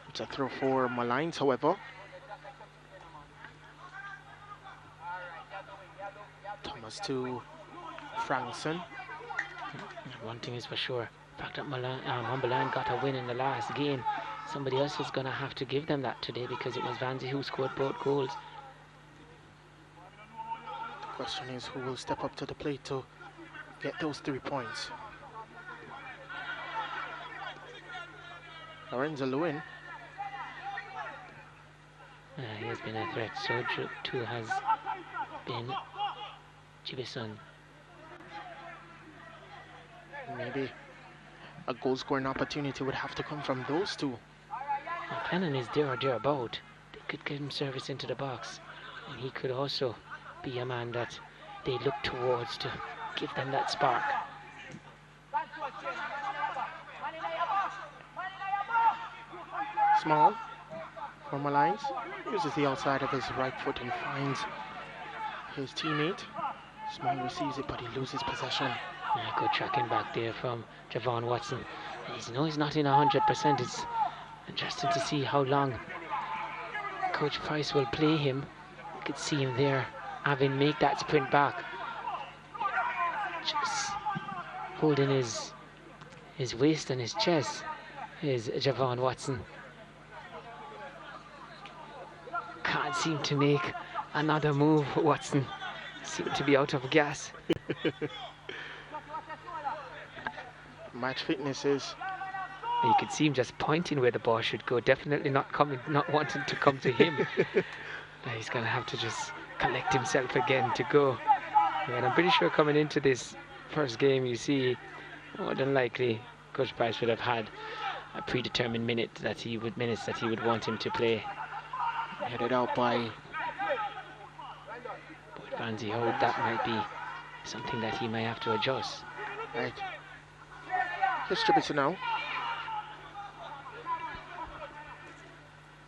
It's a throw for Molynes, however. Thomas to Frankson. One thing is for sure, the fact that Humberland got a win in the last game, somebody else is going to have to give them that today, because it was Vanzi who scored both goals. The question is who will step up to the plate to get those 3 points. Lorenzo Lewin. He has been a threat, so too has been Jibison. Maybe a goal-scoring opportunity would have to come from those two. Cannon is there or thereabout. They could get him service into the box, and he could also be a man that they look towards to give them that spark. Small for Molynes, uses the outside of his right foot and finds his teammate. Small receives it, but he loses possession. Yeah, good tracking back there from Javon Watson. He's not in 100%. It's interesting to see how long Coach Price will play him. You could see him there having make that sprint back. Just holding his waist and his chest is Javon Watson. Can't seem to make another move. Watson seemed to be out of gas. Match fitness is. You could see him just pointing where the ball should go. Definitely not wanting to come to him. He's gonna have to just collect himself again to go. And I'm pretty sure coming into this first game, you see, more than likely, Coach Price would have had a predetermined minutes that he would want him to play. Headed out by Vanzi. Oh, that might be something that he may have to adjust. Right. Here's Jefferson now.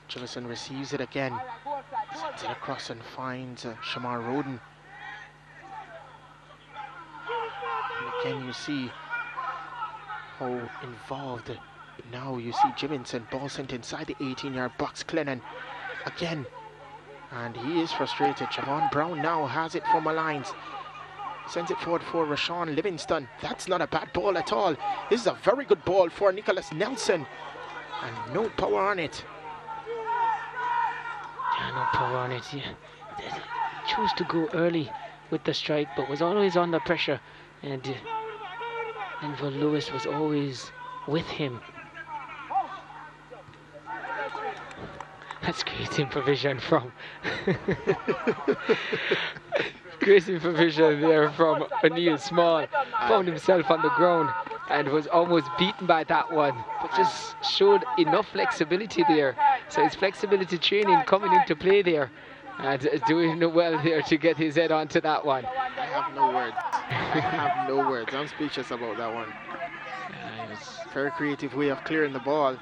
Jefferson receives it again. Sends it across and finds Shamar Roden. And again you see how involved. Now you see Jiminson, ball sent inside the 18-yard box. Clennon again. And he is frustrated. Javon Brown now has it for Molynes. Sends it forward for Rashawn Livingston. That's not a bad ball at all. This is a very good ball for Nicholas Nelson. And no power on it. Yeah, no power on it. Yeah. chose to go early with the strike, but was always under pressure, and Lewis was always with him. That's great improvisation from great improvisation there from O'Neill Small. Found himself on the ground and was almost beaten by that one, but just showed enough flexibility there. So his flexibility training coming into play there, and doing well there to get his head onto that one. I have no words. I have no words. I'm speechless about that one. Very creative way of clearing the ball.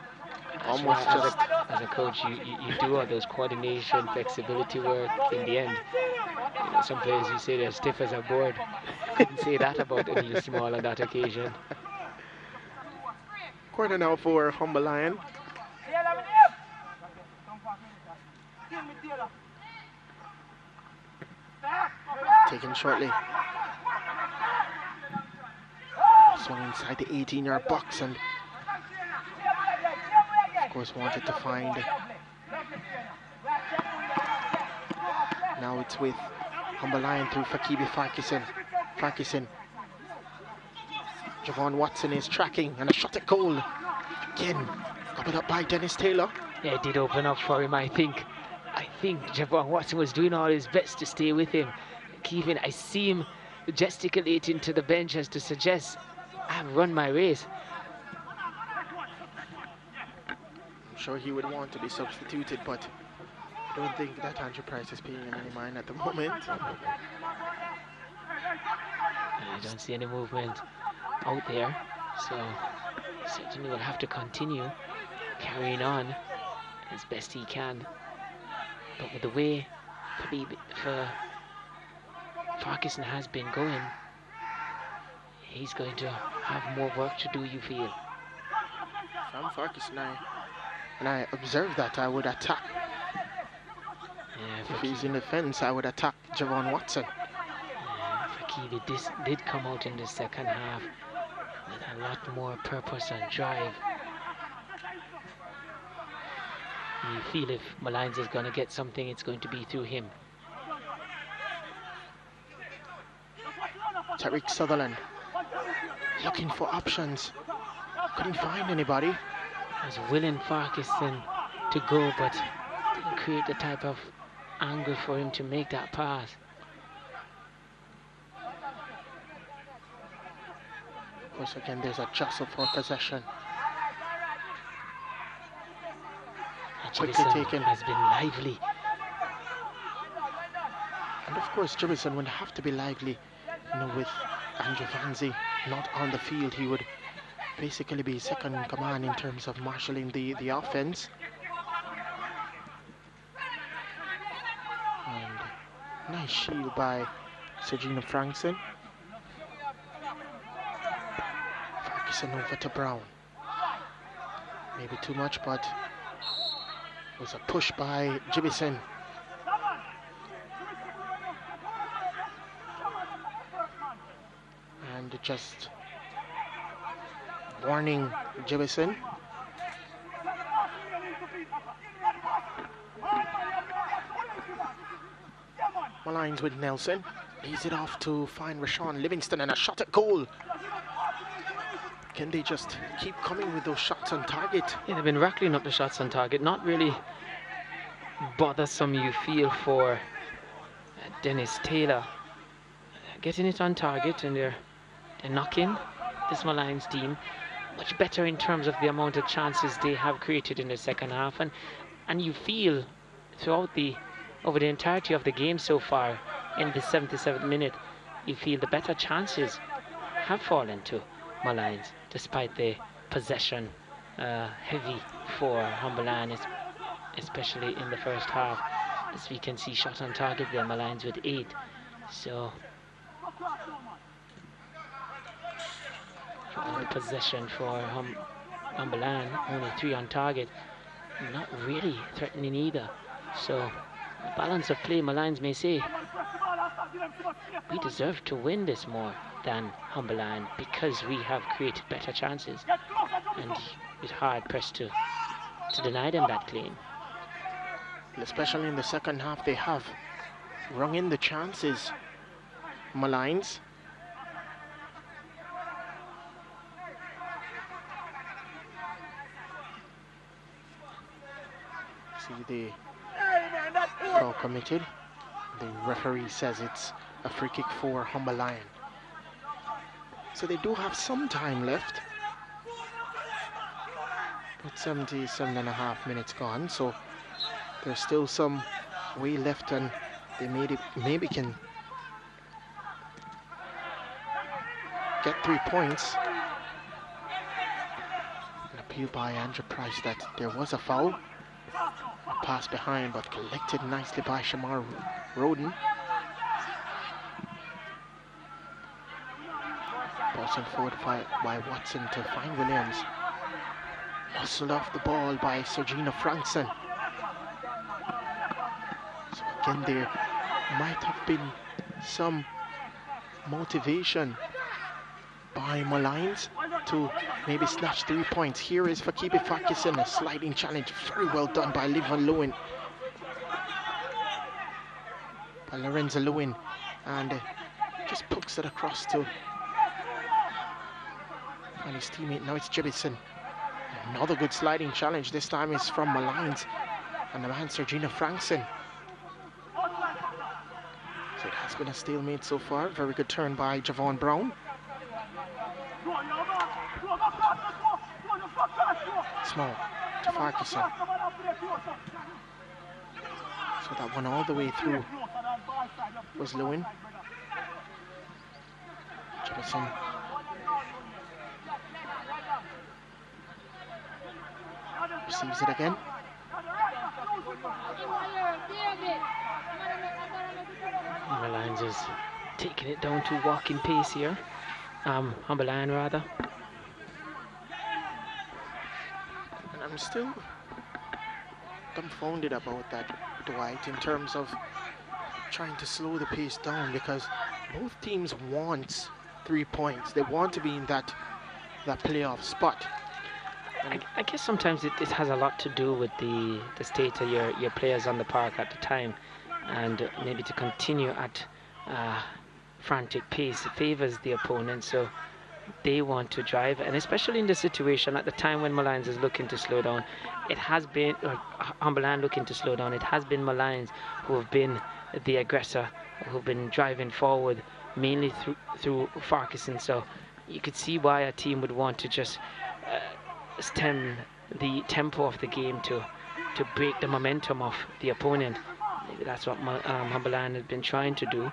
Almost just as a coach, you do all those coordination, flexibility work. In the end, you know, some players you say they're stiff as a board. Couldn't say that about O'Neill Small on that occasion. Quarter now for Humber Lion. Taken shortly. Swung inside the 18-yard box and of course wanted to find. Now it's with Humber Lion through Fakibi Farquharson. Javon Watson is tracking and a shot at goal. Again, covered up by Dennis Taylor. Yeah, it did open up for him, I think. Javon Watson was doing all his best to stay with him. Keeping, I see him gesticulating to the bench as to suggest, I've run my race. I'm sure he would want to be substituted, but I don't think that Andrew Price is paying him any mind at the moment. I don't see any movement out there, so certainly will have to continue carrying on as best he can. But with the way for Farquharson has been going, he's going to have more work to do, you feel? From Farquharson, I observed that I would attack. Yeah, if he's in the fence, I would attack Javon Watson. Fakiri did come out in the second half with a lot more purpose and drive. You feel if Molynes is going to get something, it's going to be through him. Tariq Sutherland looking for options. Couldn't find anybody. Was willing Farquharson to go, but didn't create the type of angle for him to make that pass. Of course, again, there's a jostle for possession. Quickly taken. Has been lively. And of course, Jefferson would have to be lively. You know, with Andrew Vanzi not on the field, he would basically be second in command in terms of marshalling the offense. And nice shield by Sergina Frankson. Farquharson over to Brown. Maybe too much, but it was a push by Jibison. And just warning Jibison. Molynes with Nelson. Lays it off to find Rashawn Livingston and a shot at goal. Can they just keep coming with those shots on target? Yeah, they've been rattling up the shots on target. Not really bothersome, you feel, for Dennis Taylor. Getting it on target, and they're knocking this Molynes team much better in terms of the amount of chances they have created in the second half. And you feel throughout over the entirety of the game so far, in the 77th minute, you feel the better chances have fallen to Molynes, despite the possession heavy for Humber Lion, especially in the first half. As we can see, shot on target there, Molynes with 8. So possession for Humber Lion, only 3 on target, not really threatening either. So the balance of play, Molynes may say, we deserve to win this more than Humber Lion because we have created better chances, and it's hard pressed to deny them that claim. Especially in the second half, they have rung in the chances, Molynes. See the foul committed. The referee says it's a free kick for Humber Lion. So they do have some time left. But 77.5 minutes gone, so there's still some way left, and they maybe can get 3 points. An appeal by Andrew Price that there was a foul. A pass behind, but collected nicely by Shamar Roden. Bouncing forward by Watson to find Williams. Hustled off the ball by Sergina Frankson. So again, there might have been some motivation by Molynes to maybe snatch 3 points. Here is Fakibi Farkison, a sliding challenge, very well done by Livon Lewin. By Lorenzo Lewin, and just pokes it across to and his teammate. Now it's Jebison. Another good sliding challenge. This time is from Molynes and the man Sergina Frankson. So it has been a stalemate so far. Very good turn by Javon Brown. Small to Farquharson. So that one all the way through was Lewin. Jefferson. Receives it again. Molynes is taking it down to walking pace here. Humber Lion rather. And I'm still dumbfounded about that, Dwight, in terms of trying to slow the pace down, because both teams want 3 points. They want to be in that playoff spot. I guess sometimes it has a lot to do with the state of your players on the park at the time, and maybe to continue at frantic pace favors the opponent, so they want to drive. And especially in the situation at the time when Molynes is looking to slow down, it has been, or Humber Lion looking to slow down, it has been Molynes who have been the aggressor, who've been driving forward mainly through Farquharson. So you could see why a team would want to just stem the tempo of the game to break the momentum of the opponent. Maybe that's what Humber Lion has been trying to do.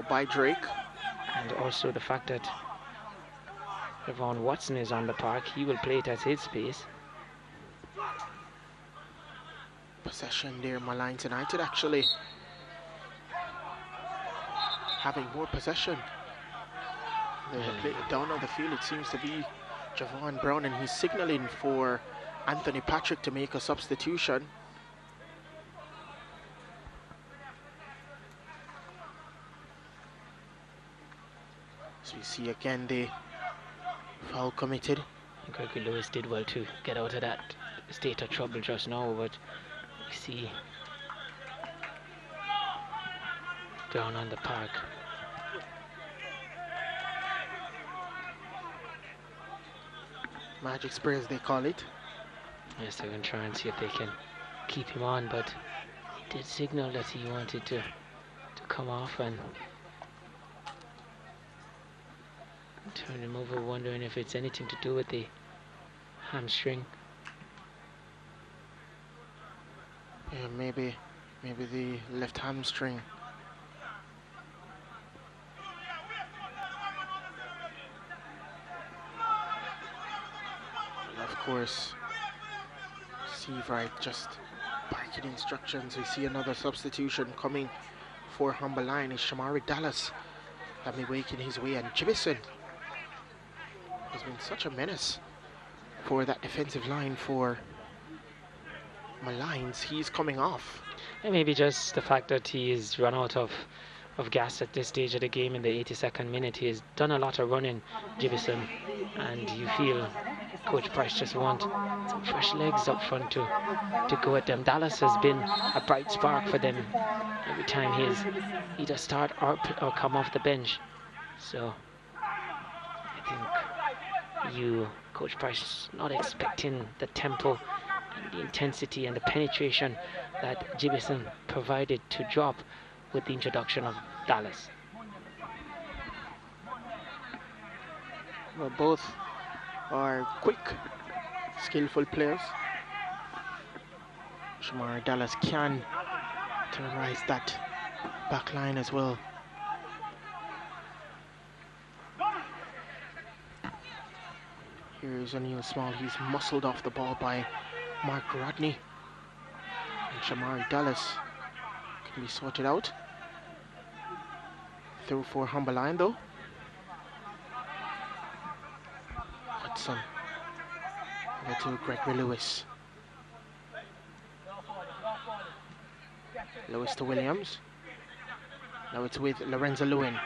By Drake. And also the fact that Yvonne Watson is on the park, he will play it at his pace. Possession there, Molynes United actually having more possession. Down on the field, it seems to be Javon Brown, and he's signaling for Anthony Patrick to make a substitution. So you see again the foul committed. Gregory Lewis did well to get out of that state of trouble just now, but you see down on the park. Magic spray, as they call it. Yes, they're going to try and see if they can keep him on, but he did signal that he wanted to come off and turn him over, wondering if it's anything to do with the hamstring. Yeah, maybe the left hamstring. Of course, Seavright just barking instructions. We see another substitution coming for Humber Lion. Is Shamari Dallas that may waking his way, and Jibison has been such a menace for that defensive line for Molynes. He's coming off. And maybe just the fact that he is run out of gas at this stage of the game in the 82nd minute. He has done a lot of running, Jibison, and you feel Coach Price just want some fresh legs up front to go at them. Dallas has been a bright spark for them every time he's either start or come off the bench. So I think Coach Price, not expecting the tempo and the intensity and the penetration that Jibison provided to drop with the introduction of Dallas. Well, both are quick, skillful players. Shamari Dallas can terrorize that back line as well. Here's O'Neal Small. He's muscled off the ball by Mark Rodney. And Shamari Dallas can be sorted out. Through for Humberline though. Hudson. Over to Gregory Lewis. Lewis to Williams. Now it's with Lorenzo Lewin.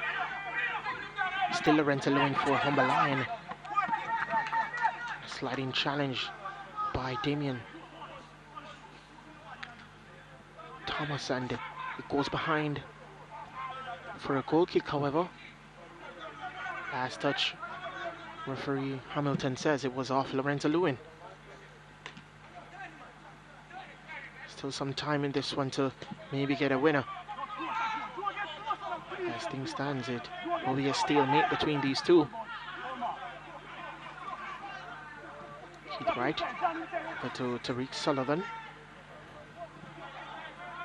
Still Lorenzo Lewin for Humberline. Sliding challenge by Damien Thomas, and it goes behind for a goal kick. However, last touch, referee Hamilton says it was off Lorenzo Lewin. Still some time in this one to maybe get a winner. As things stands, it will be a stalemate between these two. Keith Wright to Tariq Sullivan.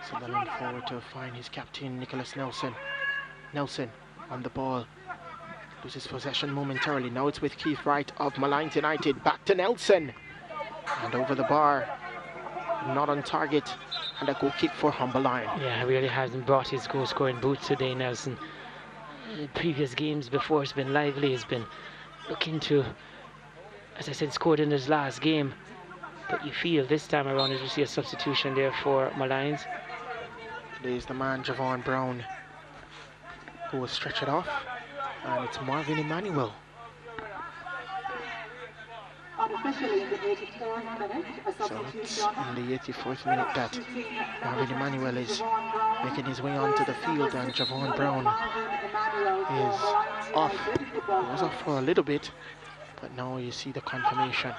Sullivan forward to find his captain Nicholas Nelson. Nelson on the ball. Loses possession momentarily. Now it's with Keith Wright of Molynes United. Back to Nelson. And over the bar. Not on target. And a goal kick for Humberline. Yeah, really hasn't brought his goal scoring boots today, Nelson. In previous games before, it's been lively. He's been looking to, as I said, scored in his last game. But you feel this time around as we see a substitution there for Molynes. There's the man Javon Brown who will stretch it off. And it's Marvin Emmanuel. Unofficially in the 84th minute, a So it's substitution. in the 84th minute that Marvin Emmanuel is making his way onto the field, and Javon Brown is off. He was off for a little bit, but now you see the confirmation.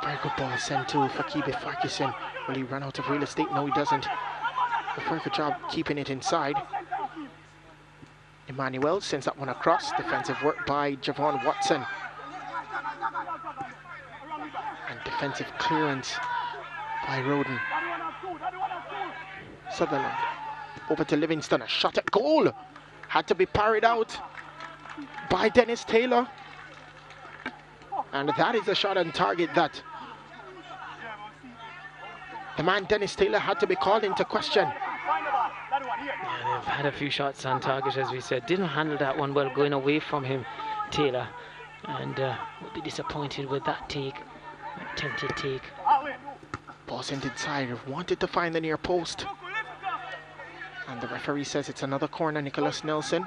Very good ball sent to Fakibe Farkison. Will he run out of real estate? No, he doesn't. A very good job keeping it inside. Emmanuel sends that one across. Defensive work by Javon Watson. And defensive clearance by Roden. Sutherland over to Livingston. A shot at goal. Had to be parried out by Dennis Taylor. And that is a shot on target that the man Dennis Taylor had to be called into question. Yeah, they've had a few shots on target, as we said. Didn't handle that one well, going away from him, Taylor. And would be disappointed with that take. Attempted take. Ball sent inside. Wanted to find the near post. And the referee says it's another corner, Nicholas Nelson.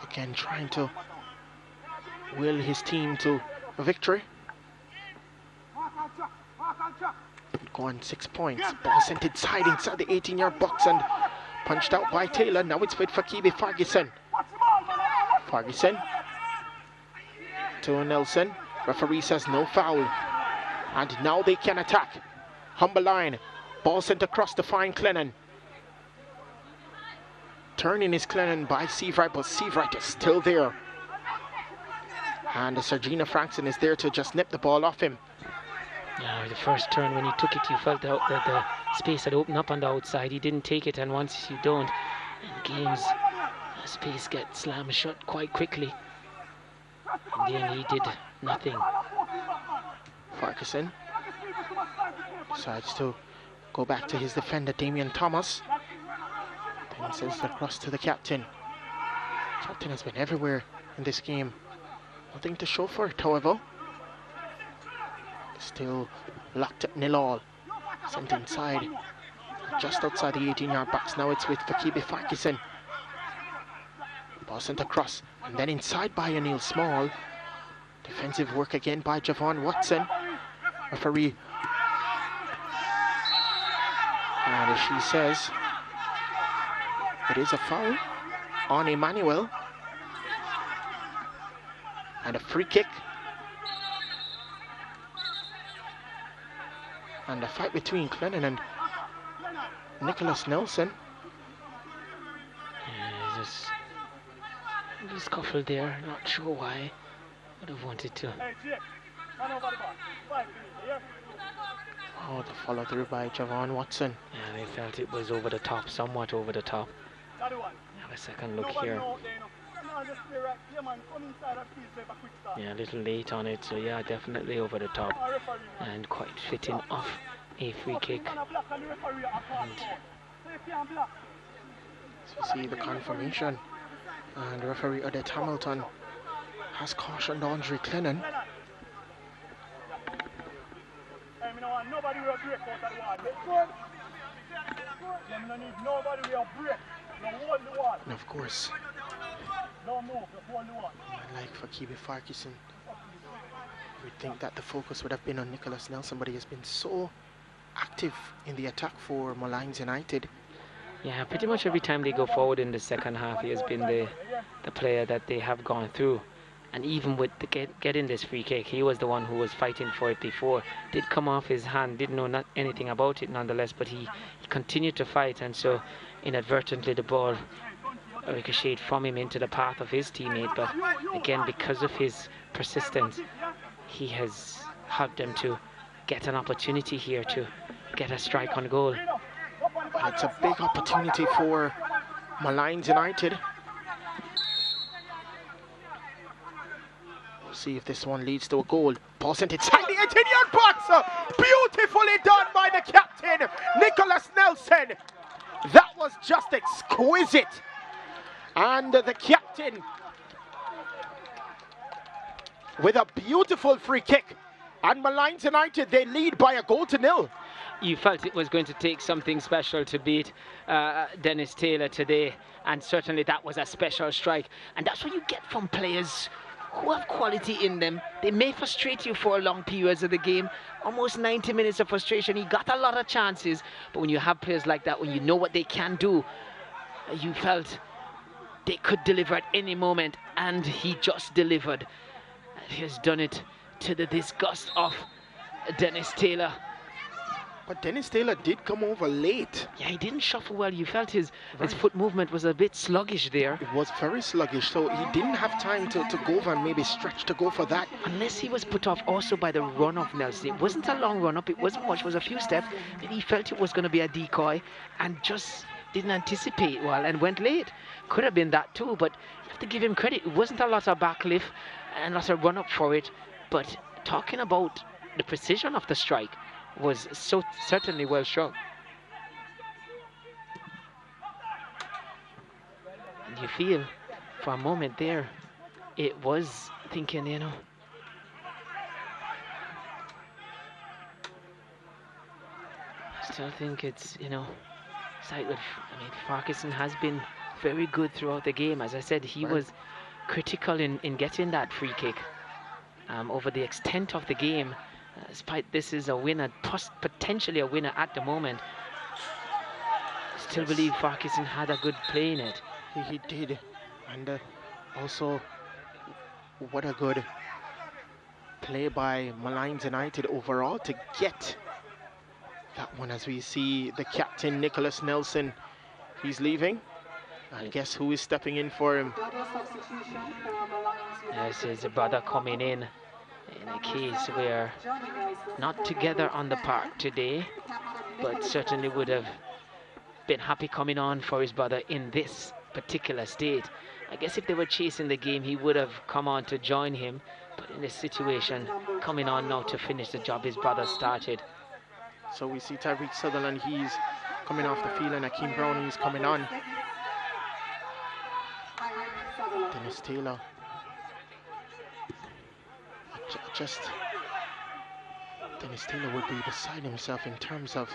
Again, trying to will his team to a victory. Go on 6 points. Ball sent inside the 18-yard box and punched out by Taylor. Now it's with Fakibe Farguson. Farguson to Nelson. Referee says no foul. And now they can attack. Humberline. Ball sent across to find Clennon. Turning is Clennon by Seavright, but Seavright is still there. And Sergina Frankson is there to just nip the ball off him. Yeah, the first turn when he took it, you felt that the space had opened up on the outside. He didn't take it, and once you don't, in games, space gets slammed shut quite quickly. In the end, he did nothing. Farquharson decides to go back to his defender, Damian Thomas. Then sends it across to the captain. Captain has been everywhere in this game. Nothing to show for it, however. Still locked at 0-0. Sent inside, just outside the 18-yard box. Now it's with Fakibe Farquharson. Ball sent across. And then inside by O'Neal Small. Defensive work again by Javon Watson. Referee. And as she says, it is a foul on Emmanuel. And a free kick. And a fight between Clennon and Nicholas Nelson. Yeah, just a little scuffle there, not sure why. Would have wanted to. Oh, the follow through by Javon Watson. Yeah, they felt it was over the top, somewhat over the top. Have a second look here. Yeah, a little late on it, so yeah, definitely over the top. And quite fitting off a free kick. And so see the confirmation. And referee Odette Hamilton has cautioned Andre Clennon. And of course, like for Kibi Farquharson, we'd think that the focus would have been on Nicholas Nelson, but he has been so active in the attack for Molynes United. yeah, pretty much every time they go forward in the second half, he has been the player that they have gone through. And even with the getting this free kick, he was the one who was fighting for it before. Did come off his hand, didn't know anything about it nonetheless, but he continued to fight, and so inadvertently the ball ricocheted from him into the path of his teammate. But again, because of his persistence, he has helped them to get an opportunity here to get a strike on goal. And it's a big opportunity for Molynes United. We'll see if this one leads to a goal. Ball sent inside the 18-yard box. Beautifully done by the captain, Nicholas Nelson. That was just exquisite. And the captain with a beautiful free kick. And Molynes United, they lead by a 1-0. You felt it was going to take something special to beat Dennis Taylor today, and certainly that was a special strike. And that's what you get from players who have quality in them. They may frustrate you for long periods of the game, almost 90 minutes of frustration. He got a lot of chances, but when you have players like that, when you know what they can do, you felt they could deliver at any moment, and he just delivered. And he has done it to the disgust of Dennis Taylor. But Dennis Taylor did come over late. Yeah, he didn't shuffle well. You felt his foot movement was a bit sluggish there. It was very sluggish, so he didn't have time to go over and maybe stretch to go for that. Unless he was put off also by the run of Nelson. It wasn't a long run up, it wasn't much, it was a few steps. Maybe he felt it was going to be a decoy and just didn't anticipate well and went late. Could have been that too, but you have to give him credit. It wasn't a lot of backlift and lots of run up for it, but talking about the precision of the strike was so certainly well struck. And you feel for a moment there it was thinking, you know, I still think it's, you know, it's like with, I mean, Farquharson has been very good throughout the game. As I said, he was critical in getting that free kick over the extent of the game. Despite this is a winner, potentially a winner at the moment, still believe Farquharson had a good play in it. He did, and also what a good play by Molynes United overall to get that one. As we see the captain Nicholas Nelson, he's leaving, and guess who is stepping in for him? This is a brother coming in a case where not together on the park today, but certainly would have been happy coming on for his brother in this particular state. I guess if they were chasing the game, he would have come on to join him, but in this situation, coming on now to finish the job his brother started. So we see Tyreek Sutherland, he's coming off the field, and Akeem Brown, he's coming on. Dennis Taylor. Dennis Taylor would be beside himself in terms of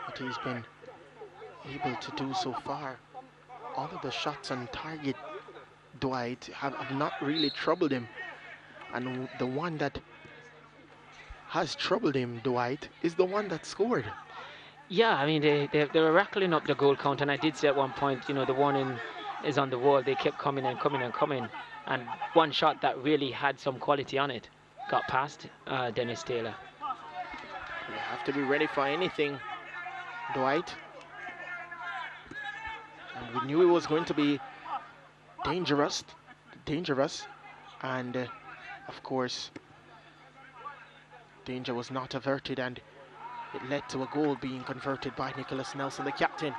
what he's been able to do so far. All of the shots on target Dwight have not really troubled him. And the one that has troubled him, Dwight, is the one that scored. Yeah, I mean, they were rattling up the goal count, and I did say at one point, you know, the one is on the wall. They kept coming and coming and coming, and one shot that really had some quality on it got past Dennis Taylor. You have to be ready for anything, Dwight. And we knew it was going to be dangerous, and of course, danger was not averted, and it led to a goal being converted by Nicholas Nelson, the captain.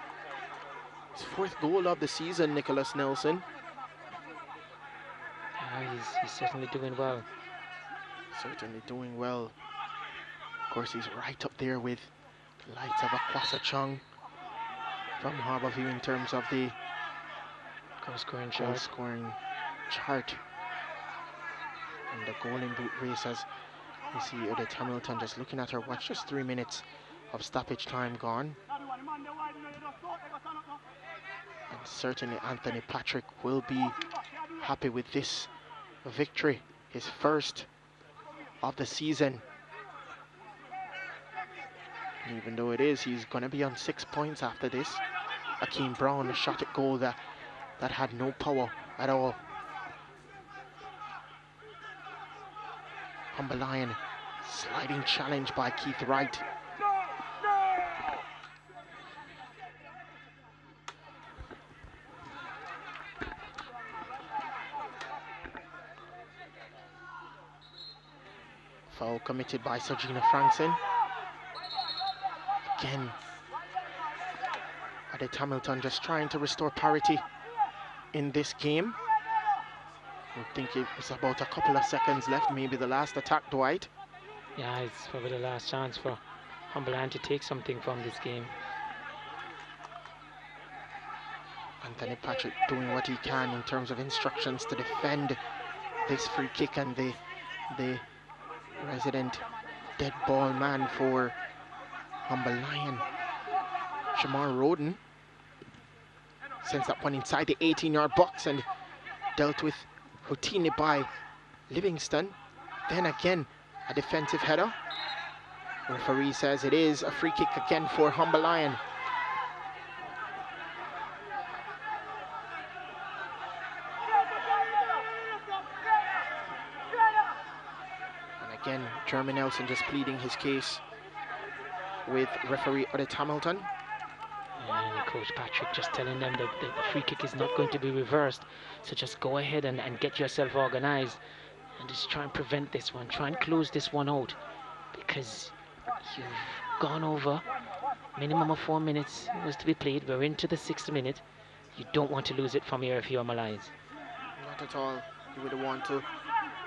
His 4th goal of the season, Nicholas Nelson. He's certainly doing well. Certainly doing well. Of course, he's right up there with the likes of Akwasa Chung from Harborview in terms of the goal-scoring chart. And the golden boot race, as you see Odette Hamilton just looking at her watch, just 3 minutes of stoppage time gone. And certainly Anthony Patrick will be happy with this victory, his 1st of the season. And even though it is, he's going to be on 6 points after this. Akeem Brown shot at goal that had no power at all. Humber Lion, sliding challenge by Keith Wright. Foul committed by Sergina Frankson. Again, Odette Hamilton just trying to restore parity in this game. I think it was about a couple of seconds left, maybe the last attack, Dwight. Yeah, it's probably the last chance for Humber Lion to take something from this game. Anthony Patrick doing what he can in terms of instructions to defend this free kick, and the resident dead ball man for Humber Lion, Shamar Roden, sends that one inside the 18-yard box and dealt with routinely by Livingston. Then again, a defensive header. Referee says it is a free kick again for Humber Lion. And again, Jeremy Nelson just pleading his case with referee Odette Hamilton. And Coach Patrick just telling them that the free kick is not going to be reversed, so just go ahead and get yourself organized and just try and prevent this one, try and close this one out, because you've gone over minimum of 4 minutes was to be played. We're into the 6th minute. You don't want to lose it from here if you're Molynes. Not at all. You would want to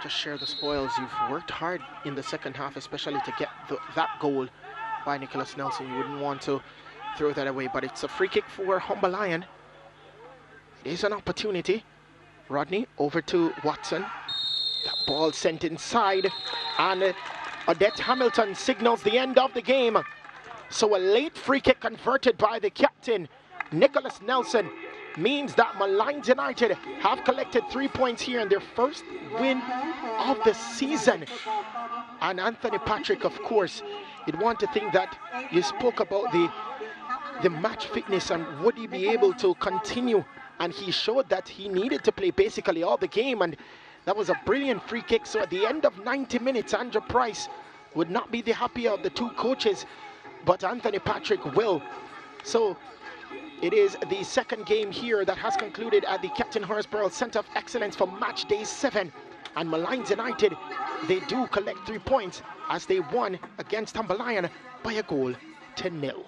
just share the spoils. You've worked hard in the second half, especially to get that goal by Nicholas Nelson. You wouldn't want to throw that away, but it's a free kick for Humber Lion. It is an opportunity. Rodney over to Watson. That ball sent inside, and Odette Hamilton signals the end of the game. So a late free kick converted by the captain, Nicholas Nelson, means that Molynes United have collected 3 points here in their 1st win of the season. And Anthony Patrick, of course, you'd want to think that you spoke about the match fitness and would he be able to continue, and he showed that he needed to play basically all the game, and that was a brilliant free kick. So at the end of 90 minutes, Andrew Price would not be the happier of the two coaches, but Anthony Patrick will. So it is the 2nd game here that has concluded at the Captain Horsborough Centre of Excellence for match day 7. And Molynes United, they do collect 3 points as they won against Humber Lion by a goal to 0.